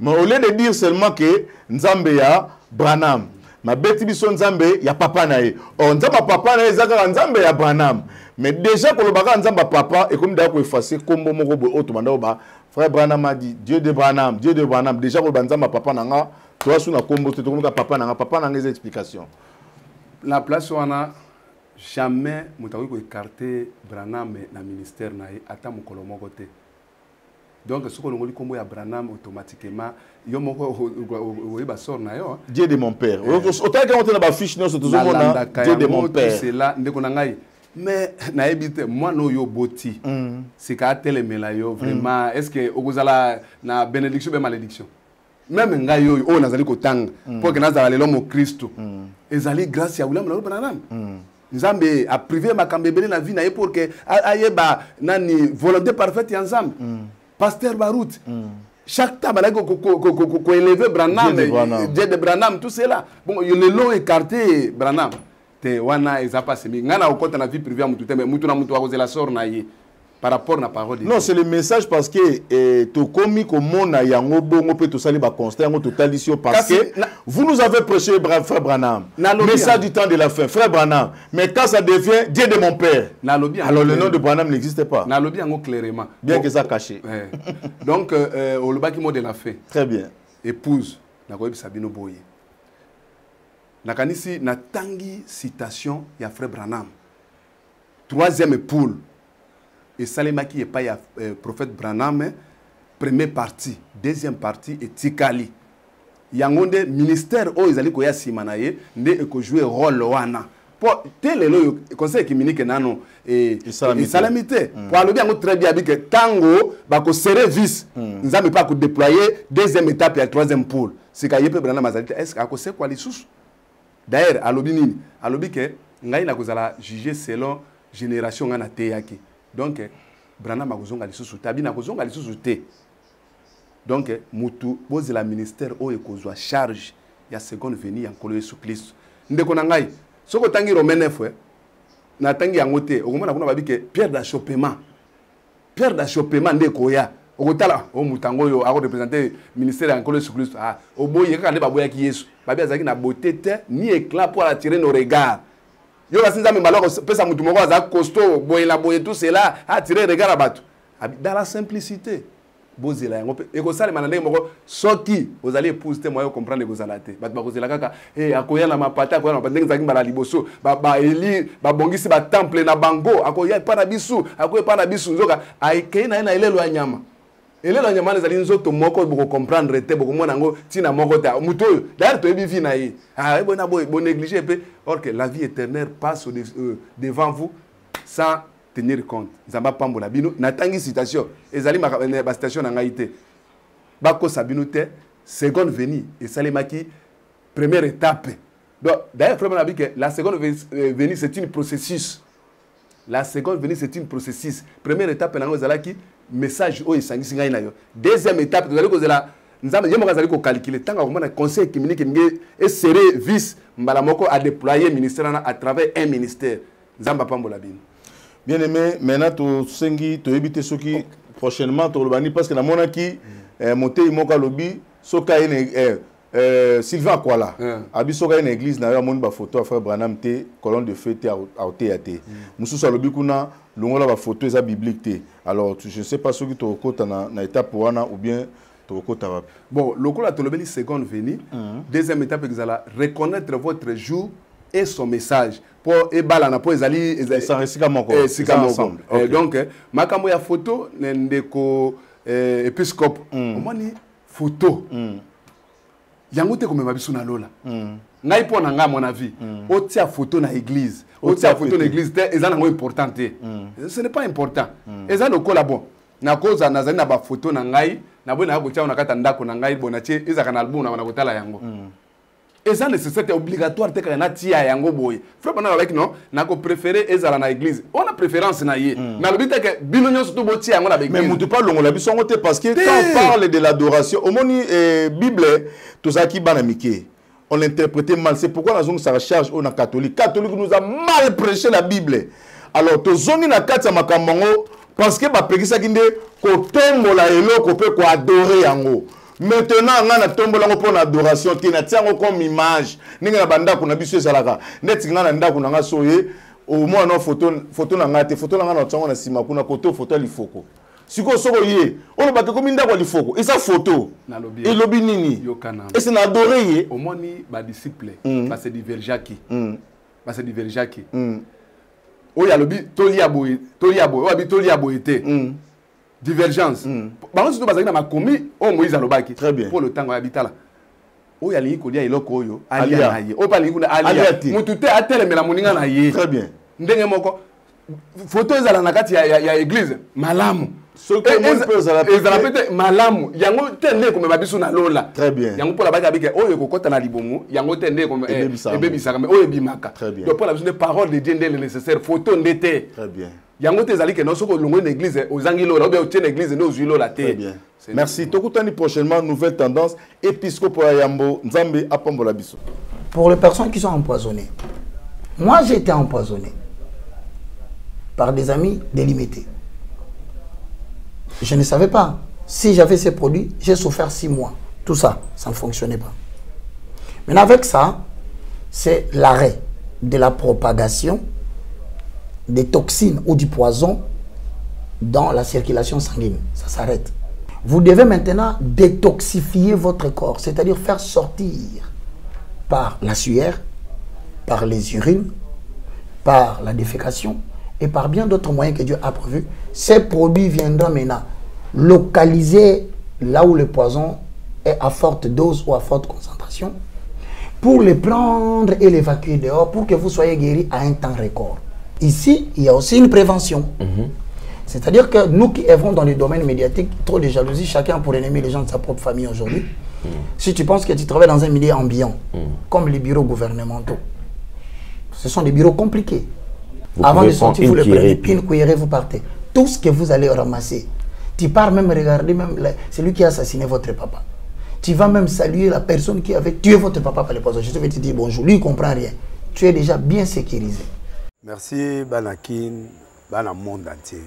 Mais au lieu de dire seulement que Nzambe ya Branham, ma beti biso Nzambe ya papa na ye. Oh Nzambe papa na ye zaka Nzambe ya Branham. Mais déjà pour le baga Nzambe papa et comme d'ailleurs effacer comme moko bo auto banda ba frère Branham a dit Dieu de Branham déjà pour Nzambe papa nanga toi sous na kombo te comme papa nanga les explications. La place où on a jamais mutawi ko écarter Branham na ministère na ata mokolo moko te. Donc ce qu'on ngoli kombo ya Branham automatiquement yo moko oui ba sort na yo Dieu de mon père. Autant que on na ba fiche non c'est toujours mona Dieu de mon père. C'est là ndeko na ngai. Mais na ebite moi no yo boti. C'est ka telemela yo vraiment est-ce que okozala na bénédiction be malédiction. Même ngai yo o nazali ko tanga pour que nazala lelo mo Christo. Ezali grâce ya William na Branham. Nzambe a privé makambe belé na vie na ye pour que ayeba nani volonté parfaite ya Nzambe. Pasteur Barout. Chaque temps balako ko élever Branham, Dieu de Branham tout cela. Bon le long écarté Branham. Te wana eza pas semi. Ngana okota na vie privée mutu te mais mutu na mutu akozela sort na ye. par rapport à la parole de Dieu. Non, c'est le message parce que tu commis comme on a yango bongo peut tout ça les constat yango total ici parce que vous nous avez prêché frère Branham. Message du temps de la fin, frère Branham. Mais quand ça devient Dieu de mon père. Alors le nom de Branham n'existe pas. Na lobby yango clairement. Bien que ça caché. Donc au lobaki mot de la fin. Très bien. Épouse na ko Sabino Boye. Na kanisi na tangi citation ya frère Branham. Troisième poule. Et Salemaki est pas prophète Branham, première partie, deuxième partie et Tikali. Yangonde ministère o izali ko ya simanaye nde ko jouer rôle wana. Pour tel le conseil communique nano et salamité. Pour alobi yango très bien que tango ba ko service nzambe pas ko déployer deuxième étape et troisième pôle. C'est ka yepe Branham azalite est-ce que c'est quoi les sous? D'ailleurs alobi nini? Alobi que ngai na kozala juger selon génération ngana teyaki. Donc, Branham a besoin de sous tabi na besoin de sous té. Donc, mutu pose la ministère o ekozwa charge ya seconde venue en kolo Yesu Christ. Ndeko na ngai, soko tangi Romain 9 na tangi yango te, okomona kuna babi ke Pierre d'achoppement. Pierre d'achoppement ndeko ya. Okotala o mutango yo a représenter ministère en kolo Yesu Christ. Ah, oboye ka le baboya ki Yesu. Babi azaki na beauté te ni éclat pour attirer nos regards. Yo la sinza mbalo pesa mutu moko za costaud boye la boye tout cela attirer regard abatu dans la simplicité bozela yango e ko sala manande moko soki vous allez épouse te moyo comprendre ko sala te bat ba ko zela kaka akoya na mapata akoya na bandenge zaki mbala liboso ba eli ba bongisi ba temple na bango akoya pa na bisu akoya pa na bisu nzoka aikei na elelo ya nyama elelo nyama les alins autres moko boko comprendre te boko mona ngo tina moko ta muto d'ailleurs to ebi vi na yi bona boy bon négliger pe or que la vie éternelle passe devant vous sans tenir compte nzamba pambola bino natangi citation ezali ba station na ngaite bako sabino te seconde venue et salemaki première étape. Donc d'ailleurs frère a dit que la seconde venue c'est une processus. La seconde venue c'est une processus. Première étape na ngozalaki message o isangisi ngai na yo. Deuxième étape vous allez kozela nzamba yemo kazali ko calculer tanga komona conseil communique nge et serrer vice mbala moko a déployer ministère à travers un ministère nzamba pambola bino. Bien aimé, maintenant to sengi to ebite soki prochainement to lobani parce que na mona ki monter imoka lobi soka Sylvain Kwala abisoka une église na yo moni ba photo à frère Branham te colonne de feu te aote mususu alobi kuna longola ba photo eza biblique te. Alors je ne sais pas soki to kota na étape wana ou bien to kota ba. Bon lokola to lobeli seconde venue deuxième étape exala reconnaître votre jour et son message pour ebalana pour ezali ça resika moko ensemble. Donc makambo ya photo ndeko épiscope omoni photo yango te comme babiso na lola ngai po na nga mon avis otia photo na église otia photo na église te ezana ngo important te ce n'est pas important ezana lokola bon na cause nazali na ba photo na ngai na bona ko tia na kata ndako na ngai bona tie ezaka na album na kotala yango eza nécessaire obligatoire te kana tia yango boye frère bana like non na ko préférer ezala na église on a préférence na ye na lobite que bino nyonso to botia yango na église mais mutu pas longola biso ngote parce que quand on parle de l'adoration au moni bible to zaki bana mike on l'interprétait mal c'est pourquoi la zone ça recharge on a catholique nous a mal prêché la bible alors to zoni na kati makambango parce que ba pekisa kinde ko tombola eloko pe ko adorer yango. Maintenant, on a tombé pour l'adoration. On a comme image. On a banda qu'on a vu sur la net. On a banda qu'on a soye. Au moins, on a photo na ngate. Photo na ngana on a sima. On a photo l'ifoko. Si on sort yé, on a battu comme une dame l'ifoko. Et sa photo. Et lobi nini. Et c'est n'adoré. Au moins ni ba disciple. Parce que divergeaki. Parce que divergeaki. Oya lobi toliabo toliabo été. Divergence. Par contre, si tu as commis, on Moïse alobaki. Très bien. Pour le temps habitat là. O ya lingi kodia iloko oyo alia na ye. O pa lingi kuna alia. Mutute ateleme la moninga na ye. Très bien. Ndenge moko photo ezala na kati ya église malamu. Ce que moi peut ezala peut malamu. Yango tende comme babisu na lola. Très bien. Yango pour la baki abike oyo kokota na libomu, yango tende comme ebebisa mais oyo bimaka. Très bien. Donc pour la besoin de paroles de Dieu nécessaire photo ndete. Très bien. Yango te zali ke no soko longo l'église ozangilo la ou bien tienne église no zuilo la te. Très bien. Merci. Tokutani prochainement nouvelle tendance épiscopo Yambo Nzambe apambola biso. Pour les personnes qui sont empoisonnées. Moi j'ai été empoisonné par des amis délimités. je ne savais pas. Si j'avais ces produits, j'ai souffert 6 mois. Tout ça, ça ne fonctionnait pas. Maintenant, avec ça, c'est l'arrêt de la propagation des toxines ou du poison dans la circulation sanguine. Ça s'arrête. Vous devez maintenant détoxifier votre corps, c'est-à-dire faire sortir par la sueur, par les urines, par la défécation et par bien d'autres moyens que Dieu a prévus. Ces produits viendront maintenant localiser là où le poison est à forte dose ou à forte concentration pour les prendre et l'évacuer dehors pour que vous soyez guéri à un temps record. Ici, il y a aussi une prévention. C'est-à-dire que nous qui œuvrons dans le domaine médiatique, trop de jalousie, chacun pour ennemer les gens de sa propre famille aujourd'hui. Si tu penses que tu travailles dans un milieu ambiant, comme les bureaux gouvernementaux, ce sont des bureaux compliqués. Avant de sortir, vous le prenez, une cuillerée, vous partez. Tout ce que vous allez ramasser, tu pars même regarder, même celui qui a assassiné votre papa. Tu vas même saluer la personne qui avait tué votre papa par le poison. Je te vais te dire bonjour, lui il ne comprend rien. Tu es déjà bien sécurisé. Merci Banakin, Bana monde entier.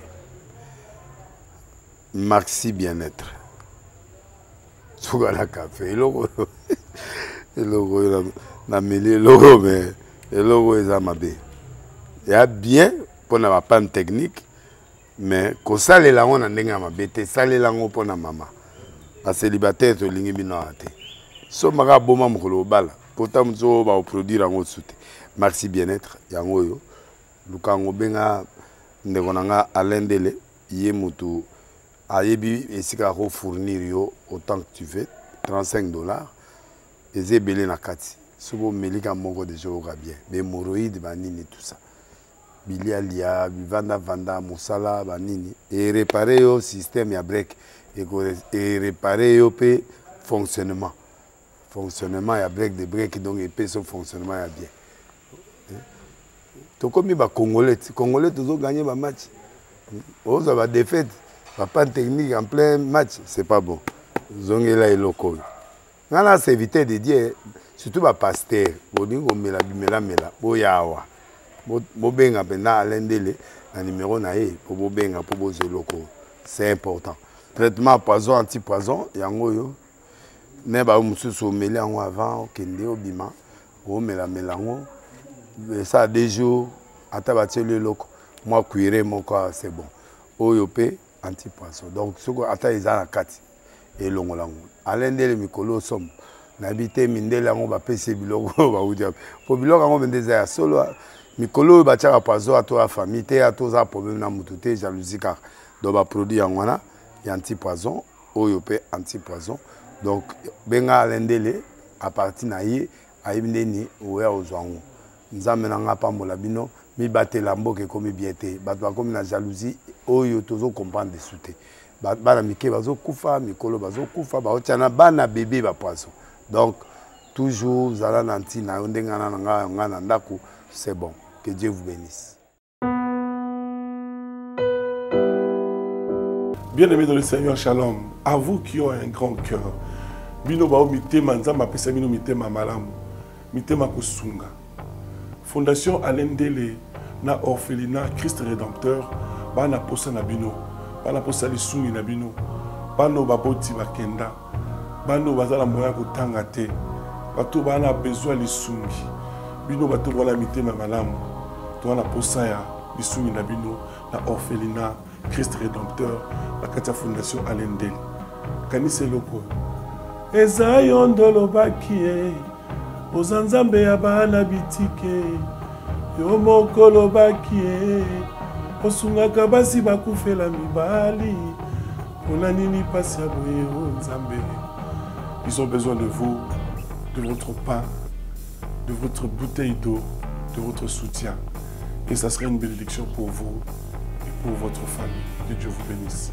Merci bien-être. Sougala café, logo, na mêlé logo, mais le logo est amabé. Il y a bien pour la panne technique, mais quand ça les langues on a n'enga amabé, ça les langues pour la maman. La célibataire to lingi bino ate. So maga boma mukolo bala. Pourtant mzo ba produire en soute. Merci bien-être yango yo. Lukango benga ndekonanga alendele yé mutu ayebi esika ko fournir yo autant que tu veux $35 et belé na kati. Sobo melika moko de joga bien. Mais hémorroïdes banini tout ça. Bilialia, vanda musala banini et réparer yo système ya break. Et réparer le fonctionnement. Fonctionnement, il y a break, donc il son fonctionnement est bien. Tout comme les Congolais, tous ont gagné le match. Ils ont défaite, pas de technique en plein match, c'est pas bon. Ils ont là et locaux. Là, c'est éviter de dire, surtout les pasteurs, ils ont mis la mela, boyawa. Bobenga pendant l'endele, le numéro naé pour bobenga pour bozer locaux. C'est important. Traitement poison, anti-poison, yango yo. Ne ba mususu meli yango avant kende obima, o mela melango. Ça a des jours, ata ba tele loko. Moi cuire mon corps c'est bon. Oyo pe anti-poison. Donc soko ata ezala kati et longolango. Alendele mikolo som. Nabité mindele yango ba pese biloko ba udia. Po biloko yango bendeza ya solo mikolo ba tchaka poison ato a famille te ato za problème na mututé jalousie car do ba produit yango na anti-poison, oyope anti-poison. Donc, benga alendele, à partir naïe, aïbneni, oué aux ouangou. Nous amenons pambola bino, mi batte lambo ke komi biete, batwa comme la jalousie, oyo tozo comprendre des souté. Bana mike bazo kufa, mikolo bazo kufa, ba otiana bana bébé ba poisson. Donc, toujours, zala nanti, na ondengana nga ndako, c'est bon. Que Dieu vous bénisse. Bien-aimés dans le Seigneur, shalom. À vous qui ont un grand cœur. Bino bao mitema nzamba pesa bino mitema malamu. Mitema kosunga. Fondation Alendele na orphelinat Christ Rédempteur bana posa na bino. Bana posa lisungi na bino. Bano baboti bakenda. Bano bazala moya kotanga te. Bato bana besoin lisungi. Bino bato wala mitema malamu. To wana posa ya lisungi na bino na orphelinat Christ Rédempteur, la Katia Fondation Alendele. Kanise loko. Eza yondolo bakie, ozanzambe ya bana bitike, yo mokolo bakie, osungaka basi bakufela mibali, pona nini pasi ya boye o nzambe. Ils ont besoin de vous, de votre pain, de votre bouteille d'eau, de votre soutien. Et ça serait une bénédiction pour vous. Pour votre famille. Que Dieu vous bénisse.